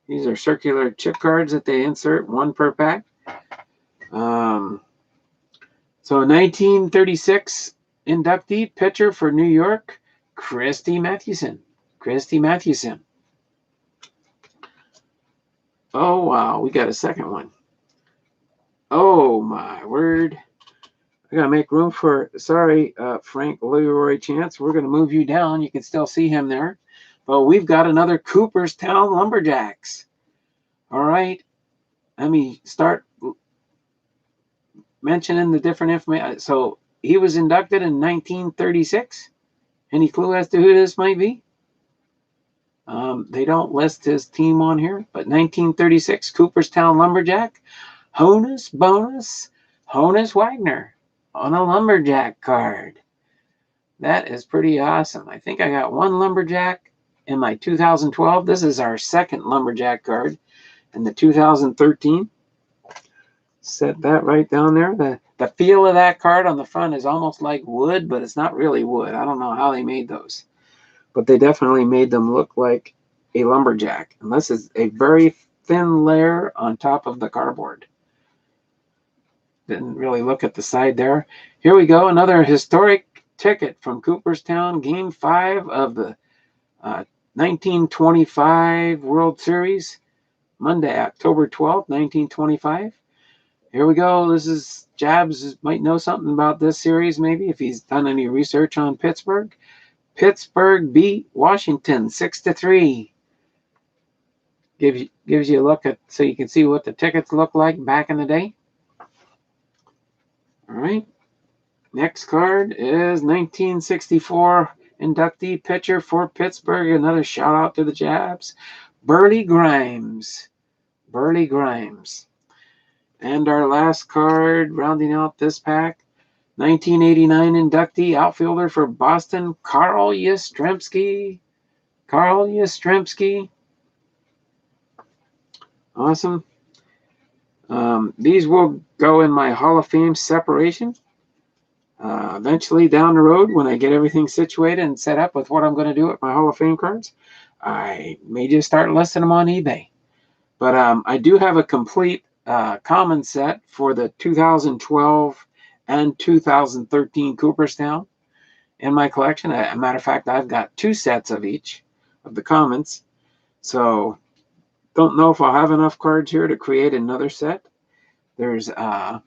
Speaker 1: These are circular chip cards that they insert, 1 per pack. So 1936 inductee pitcher for New York, Christy Mathewson. Christy Mathewson. Oh, wow, we got a second one. Oh, my word. I got to make room for, sorry, Frank Leroy Chance. We're going to move you down. You can still see him there. But we've got another Cooperstown Lumberjacks. All right. Let me start mentioning the different information. So he was inducted in 1936. Any clue as to who this might be? They don't list his team on here, but 1936 Cooperstown Lumberjack, Honus Wagner on a Lumberjack card. That is pretty awesome. I think I got 1 Lumberjack in my 2012. This is our second Lumberjack card in the 2013. Set that right down there. The feel of that card on the front is almost like wood, but it's not really wood. I don't know how they made those, but they definitely made them look like a lumberjack, unless it's a very thin layer on top of the cardboard. Didn't really look at the side there. Here we go, another historic ticket from Cooperstown, Game 5 of the 1925 World Series, Monday, October 12th, 1925. Here we go. This is Jabs might know something about this series, maybe, if he's done any research on Pittsburgh. Pittsburgh beat Washington 6-3. Gives you a look at, so you can see what the tickets look like back in the day. All right. Next card is 1964 inductee pitcher for Pittsburgh. Another shout out to the Jabs. Burley Grimes. Burley Grimes. And our last card, rounding out this pack, 1989 inductee outfielder for Boston, Carl Yastrzemski. Carl Yastrzemski. Awesome. These will go in my Hall of Fame separation. Eventually down the road, when I get everything situated and set up with what I'm going to do with my Hall of Fame cards, I may just start listing them on eBay. But I do have a complete common set for the 2012 and 2013 Cooperstown in my collection. As a matter of fact, I've got 2 sets of each of the commons. So don't know if I'll have enough cards here to create another set. There's, I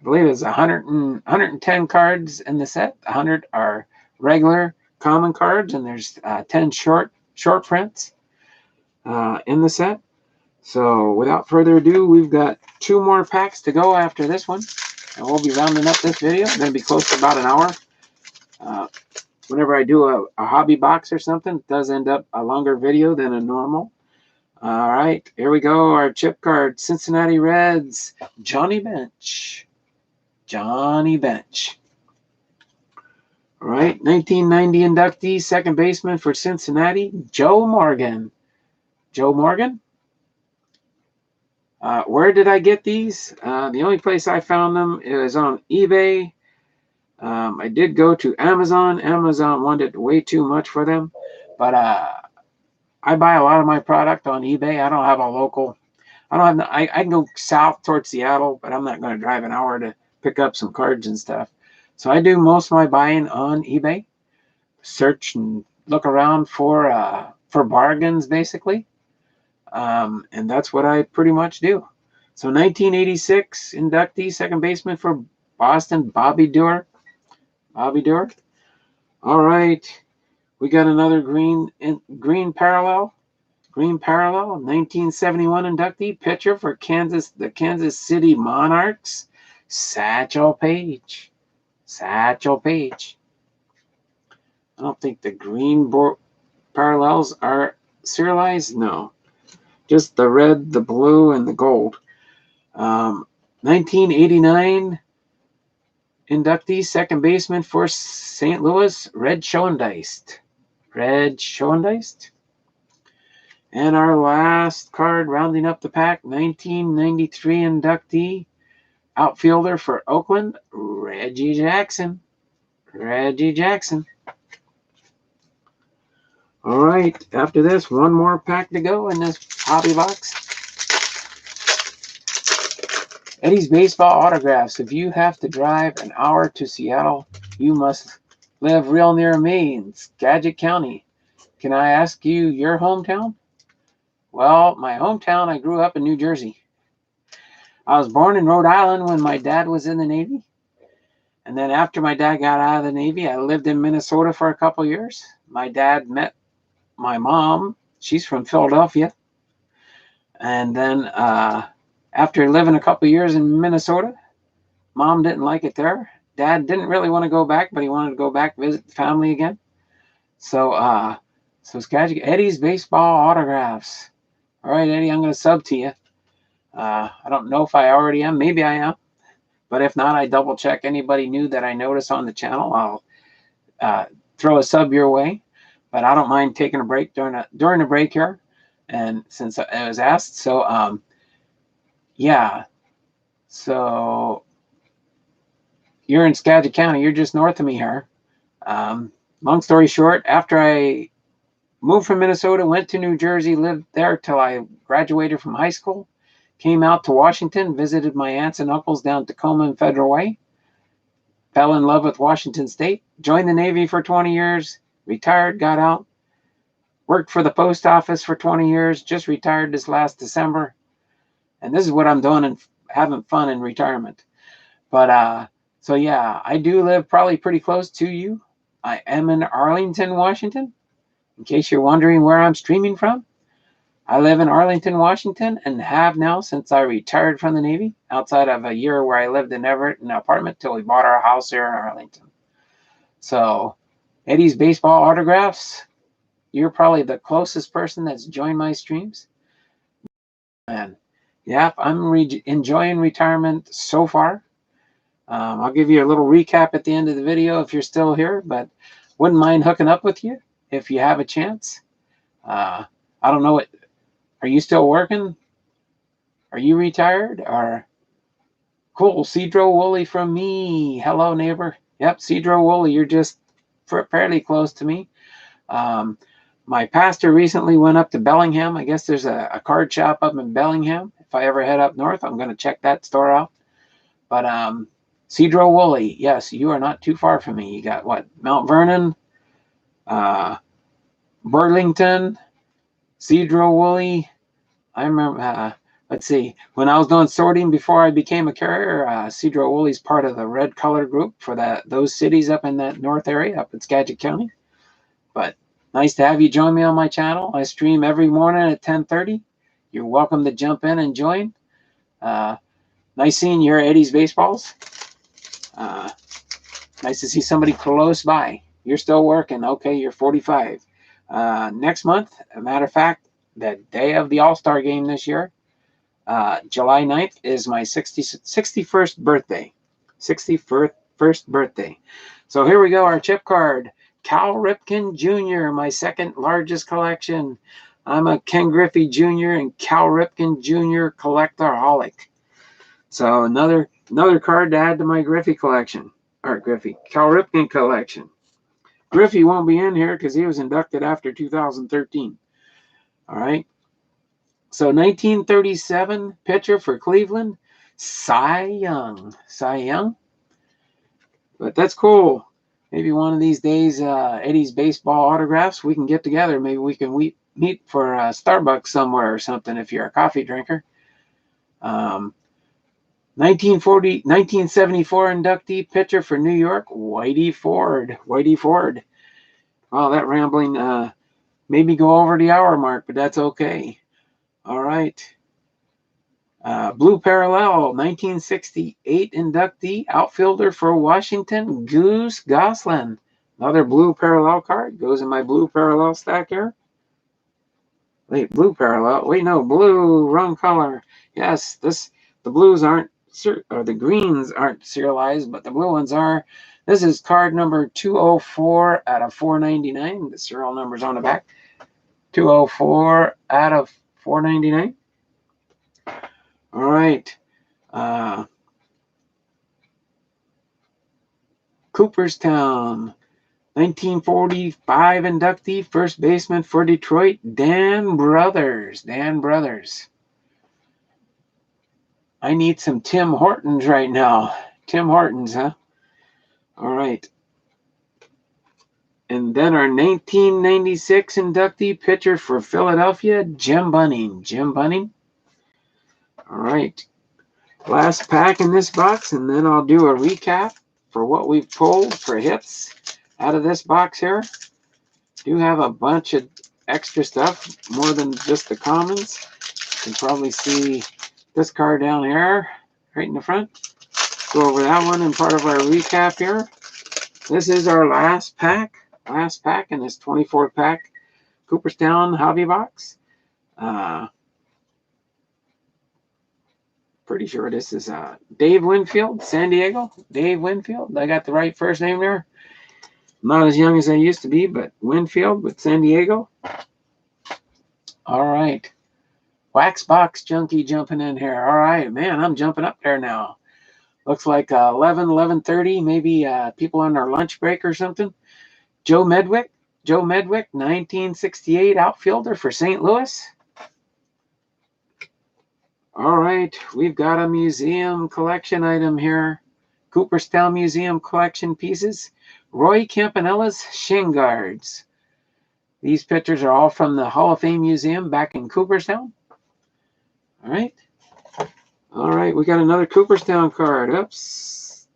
Speaker 1: believe it's 110 cards in the set. 100 are regular common cards, and there's 10 short prints in the set. So without further ado, we've got 2 more packs to go after this one, and we'll be rounding up this video. It's going to be close to about an hour. Whenever I do a hobby box or something, it does end up a longer video than a normal. All right, here we go. Our chip card, Cincinnati Reds, Johnny Bench. Johnny Bench. All right, 1990 inductee, second baseman for Cincinnati, Joe Morgan. Joe Morgan. Where did I get these? The only place I found them is on eBay. I did go to Amazon. Amazon wanted way too much for them, but I buy a lot of my product on eBay. I don't have a local. I don't have. I can go south towards Seattle, but I'm not going to drive an hour to pick up some cards and stuff. So I do most of my buying on eBay. Search and look around for bargains, basically, and that's what I pretty much do. So 1986 inductee, second baseman for Boston, Bobby Doerr. Bobby Doerr. All right, we got another green parallel. Green parallel, 1971 inductee, pitcher for the Kansas City Monarchs, Satchel Paige. Satchel Paige. I don't think the parallels are serialized. No, just the red, the blue, and the gold. 1989 inductee, second baseman for St. Louis, Red Schoendeist. Red Schoendeist. And our last card, rounding up the pack, 1993 inductee, outfielder for Oakland, Reggie Jackson. Reggie Jackson. All right, after this, one more pack to go in this hobby box. Eddie's Baseball Autographs. If you have to drive an hour to Seattle, you must live real near me in Skagit County. Can I ask you your hometown? Well, my hometown, I grew up in New Jersey. I was born in Rhode Island when my dad was in the Navy. And then after my dad got out of the Navy, I lived in Minnesota for a couple years. My dad met my mom. She's from Philadelphia. And then after living a couple years in Minnesota, mom didn't like it there. Dad didn't really want to go back, but he wanted to go back visit the family again. So Skagit, Eddie's Baseball Autographs. All right, Eddie, I'm going to sub to you. I don't know if I already am. Maybe I am. But if not, I double check anybody new that I notice on the channel. I'll throw a sub your way. But I don't mind taking a break during the break here. And since I was asked, so yeah. So you're in Skagit County. You're just north of me here. Long story short, after I moved from Minnesota, went to New Jersey, lived there till I graduated from high school, came out to Washington, visited my aunts and uncles down Tacoma and Federal Way, fell in love with Washington State, joined the Navy for 20 years, retired, got out, worked for the post office for 20 years, just retired this last December. And this is what I'm doing and having fun in retirement. But so yeah, I do live probably pretty close to you. I am in Arlington, Washington. In case you're wondering where I'm streaming from, I live in Arlington, Washington, and have now since I retired from the Navy, outside of a year where I lived in Everett in an apartment till we bought our house here in Arlington. So, Eddie's Baseball Autographs, you're probably the closest person that's joined my streams. And yeah, I'm enjoying retirement so far. I'll give you a little recap at the end of the video if you're still here, but wouldn't mind hooking up with you if you have a chance. I don't know what. Are you still working? Are you retired? Or cool, Cedro Woolley from me. Hello, neighbor. Yep, Cedro Woolley. You're just fairly close to me. My pastor recently went up to Bellingham. I guess there's a card shop up in Bellingham. If I ever head up north, I'm going to check that store out. But Cedro Woolley, yes, you are not too far from me. You got what? Mount Vernon, Burlington, Cedro Woolley. I remember, let's see, when I was doing sorting before I became a carrier, Cedro Woolley's part of the red color group for those cities up in that north area, up in Skagit County. But nice to have you join me on my channel. I stream every morning at 10:30. You're welcome to jump in and join. Nice seeing you here at Eddie's Baseballs. Nice to see somebody close by. You're still working. Okay, you're 45. Next month, a matter of fact, the day of the All-Star game this year, July 9th, is my 61st birthday. 61st birthday. So here we go, our chip card. Cal Ripken Jr., my second largest collection. I'm a Ken Griffey Jr. and Cal Ripken Jr. collectoraholic. So another card to add to my Griffey collection, or Cal Ripken collection. Griffey won't be in here because he was inducted after 2013. All right. So 1937 pitcher for Cleveland, Cy Young. Cy Young. But that's cool. Maybe one of these days, Eddie's baseball autographs, we can get together. Maybe we can meet for Starbucks somewhere or something if you're a coffee drinker. 1974 inductee pitcher for New York, Whitey Ford. Whitey Ford. Wow, that rambling maybe go over the hour mark, but that's okay. All right. Blue Parallel, 1968 inductee, outfielder for Washington, Goose Goslin. Another Blue Parallel card goes in my Blue Parallel stack here. Wait, Blue Parallel. Wait, no, blue, wrong color. Yes, the blues aren't, or the greens aren't serialized, but the blue ones are. This is card number 204 out of 499. The serial number's on the back. 204 out of 499. All right. Cooperstown, 1945 inductee, first baseman for Detroit, Dan Brothers. Dan Brothers. I need some Tim Hortons right now. Tim Hortons, huh? All right. And then our 1996 inductee pitcher for Philadelphia, Jim Bunning. Jim Bunning. All right. Last pack in this box, and then I'll do a recap for what we've pulled for hits out of this box here. Do have a bunch of extra stuff, more than just the commons. You can probably see this card down here, right in the front. Go over that one in part of our recap here. This is our last pack in this 24 pack Cooperstown hobby box. Pretty sure this is Dave Winfield, San Diego. Dave Winfield. I got the right first name there. Not as young as I used to be, but Winfield with San Diego. All right. Wax Box Junkie jumping in here. All right, man, I'm jumping up there now. Looks like 11:30, maybe people on their lunch break or something. Joe Medwick, 1968 outfielder for St. Louis. All right, we've got a museum collection item here. Cooperstown Museum collection pieces. Roy Campanella's shin guards. These pictures are all from the Hall of Fame Museum back in Cooperstown. All right. All right, we got another Cooperstown card. Oops.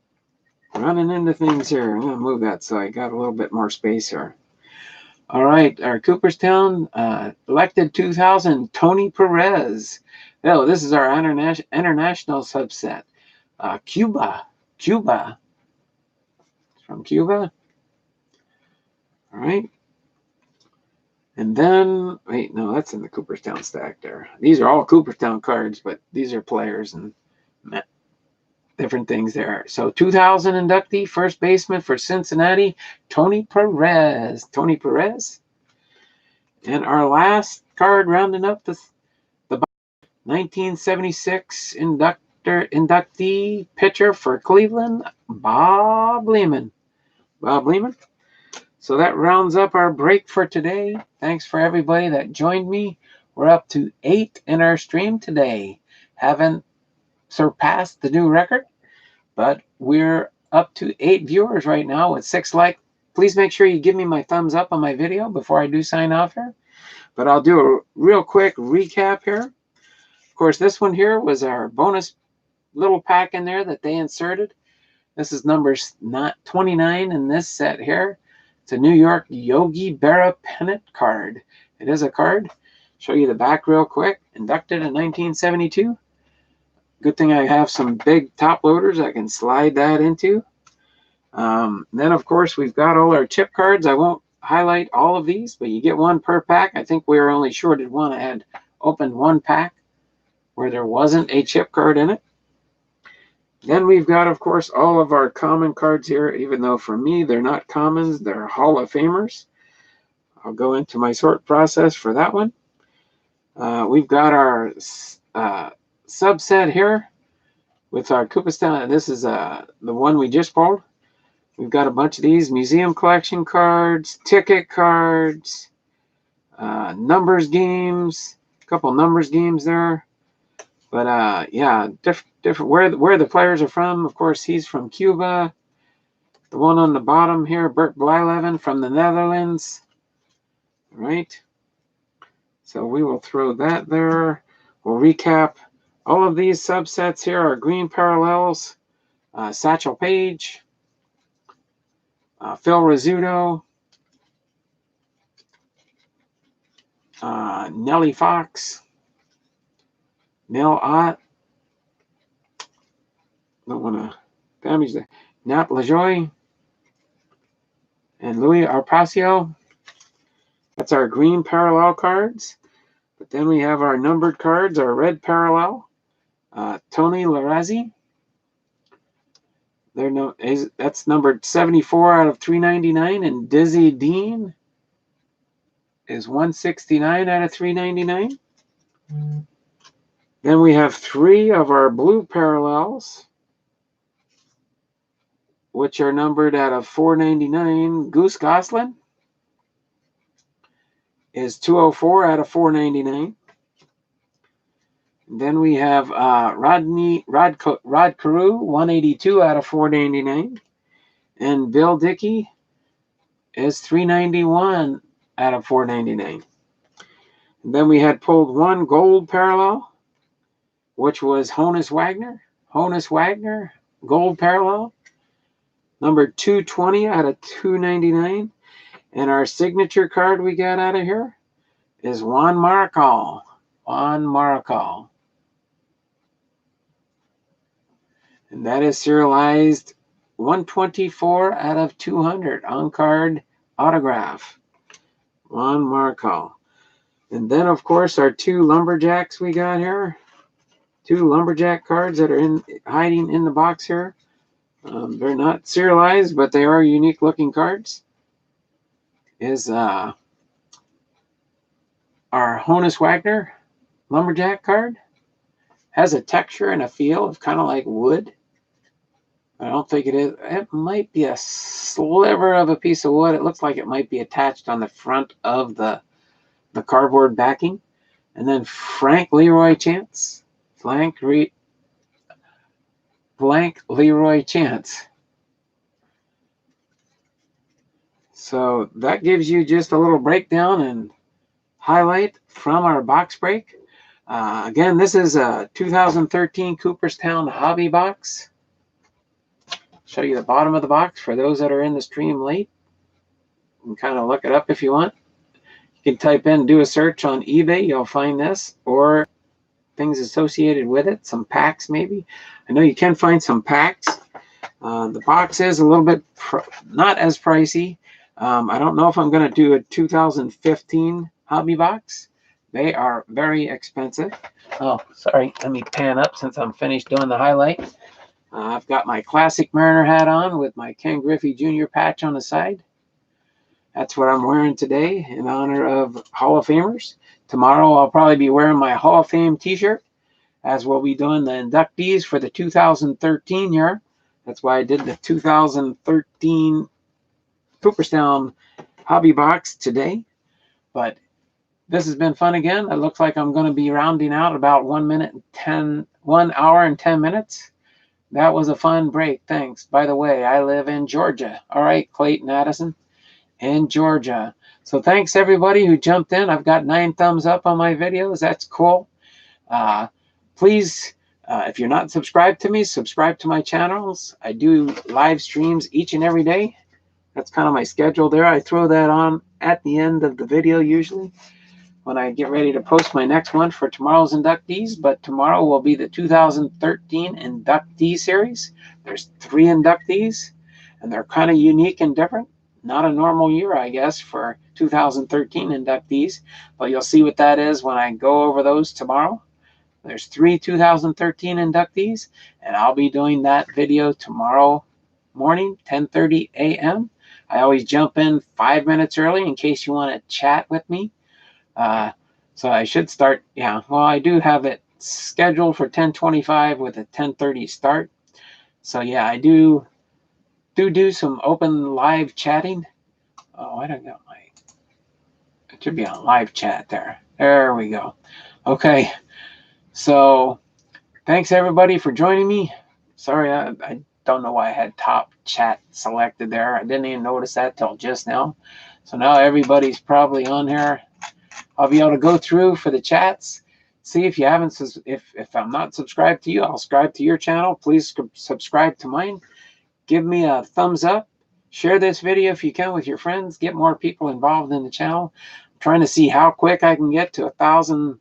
Speaker 1: Running into things here. I'm going to move that so I got a little bit more space here. All right, our Cooperstown elected 2000, Tony Perez. Oh, this is our international subset. Cuba. It's from Cuba. All right. And then, wait, no, that's in the Cooperstown stack there. These are all Cooperstown cards, but these are players and different things there. So 2000 inductee, first baseman for Cincinnati, Tony Perez. Tony Perez. And our last card rounding up the 1976 inductee pitcher for Cleveland, Bob Lehman. Bob Lehman. So that rounds up our break for today. Thanks for everybody that joined me. We're up to 8 in our stream today. Haven't surpassed the new record, but we're up to 8 viewers right now with 6 likes. Please make sure you give me my thumbs up on my video before I do sign off here. But I'll do a real quick recap here. Of course, this one here was our bonus little pack in there that they inserted. This is number 29 in this set here. It's a New York Yogi Berra pennant card. It is a card. Show you the back real quick. Inducted in 1972. Good thing I have some big top loaders I can slide that into. Then, of course, we've got all our chip cards. I won't highlight all of these, but you get one per pack. I think we were only shorted one. I had opened one pack where there wasn't a chip card in it. Then we've got, of course, all of our common cards here, even though for me they're not commons, they're Hall of Famers. I'll go into my sort process for that one. We've got our subset here with our Cooperstown. This is the one we just pulled. We've got a bunch of these museum collection cards, ticket cards, numbers games, a couple numbers games there. But yeah, different where the players are from. Of course, he's from Cuba. The one on the bottom here, Bert Blijleven from the Netherlands. Right. So we will throw that there. We'll recap. All of these subsets here are green parallels. Satchel Paige, Phil Rizzuto, Nellie Fox, Nell Ott. Don't want to damage that. Nat LaJoie and Louis Arpacio. That's our green parallel cards. But then we have our numbered cards, our red parallel. Tony Larazzi. That's numbered 74 out of 399. And Dizzy Dean is 169 out of 399. Then we have 3 of our blue parallels, which are numbered out of 499. Goose Goslin is 204 out of 499. Then we have Rod Carew, 182 out of 499. And Bill Dickey is 391 out of 499. And then we had pulled 1 gold parallel, which was Honus Wagner. Honus Wagner, gold parallel, number 220 out of 299. And our signature card we got out of here is Juan Marcal. Juan Marcal. And that is serialized 124 out of 200 on card autograph. Juan Marcal. And then, of course, our 2 lumberjacks we got here. 2 lumberjack cards that are hiding in the box here. They're not serialized, but they are unique looking cards. Is our Honus Wagner lumberjack card. Has a texture and a feel of kind of like wood. I don't think it is. It might be a sliver of a piece of wood. It looks like it might be attached on the front of the cardboard backing. And then Frank Leroy Chance. Blank Leroy Chance. So that gives you just a little breakdown and highlight from our box break. Again, this is a 2013 Cooperstown hobby box. Show you the bottom of the box for those that are in the stream late. You can kind of look it up if you want. You can type in, do a search on eBay, you'll find this, or things associated with it, some packs maybe. I know you can find some packs. The box is a little bit not as pricey. I don't know if I'm going to do a 2015 hobby box. They are very expensive. Oh, sorry. Let me pan up since I'm finished doing the highlight. I've got my classic Mariner hat on with my Ken Griffey Jr. patch on the side. That's what I'm wearing today in honor of Hall of Famers. Tomorrow I'll probably be wearing my Hall of Fame t-shirt, as we'll be doing the inductees for the 2013 year. That's why I did the 2013 Cooperstown hobby box today. But this has been fun again. It looks like I'm going to be rounding out about 1 hour and 10 minutes. That was a fun break. Thanks. By the way, I live in Georgia. All right, Clayton Addison in Georgia. So thanks everybody who jumped in. I've got 9 thumbs up on my videos. That's cool. Please, if you're not subscribed to me, subscribe to my channels. I do live streams each and every day. That's kind of my schedule there. I throw that on at the end of the video usually when I get ready to post my next one for tomorrow's inductees. But tomorrow will be the 2013 inductee series. There's 3 inductees, and they're kind of unique and different. Not a normal year, I guess, for 2013 inductees, but you'll see what that is when I go over those tomorrow. There's 3 2013 inductees, and I'll be doing that video tomorrow morning, 10:30 a.m. I always jump in 5 minutes early in case you want to chat with me. So I should start, yeah, well, I do have it scheduled for 10:25 with a 10:30 start. So yeah, I do some open live chatting. Oh, I don't got my, it should be on live chat there. There we go. Okay, so thanks everybody for joining me. Sorry, I don't know why I had top chat selected there. I didn't even notice that till just now. So now everybody's probably on here. I'll be able to go through for the chats. See if you haven't, if I'm not subscribed to you, I'll subscribe to your channel. Please subscribe to mine. Give me a thumbs up. Share this video if you can with your friends. Get more people involved in the channel. I'm trying to see how quick I can get to 1,000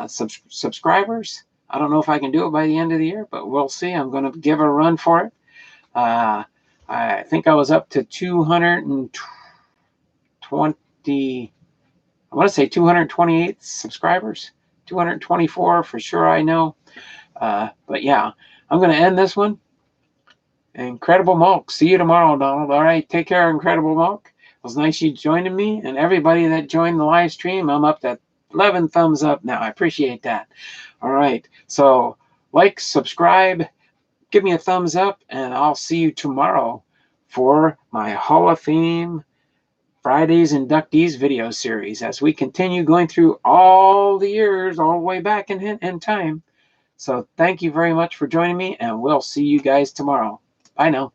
Speaker 1: subscribers. I don't know if I can do it by the end of the year, but we'll see. I'm going to give a run for it. I think I was up to 220, I want to say 228 subscribers, 224 for sure, I know. But yeah, I'm going to end this one. Incredible Mulk. See you tomorrow, Donald. All right, take care, Incredible Mulk. It was nice you joining me, and everybody that joined the live stream. I'm up to 11 thumbs up now. I appreciate that. All right, so like, subscribe, give me a thumbs up, and I'll see you tomorrow for my Hall of Fame Friday's Inductees video series as we continue going through all the years, all the way back in time. So thank you very much for joining me, and we'll see you guys tomorrow. Bye now.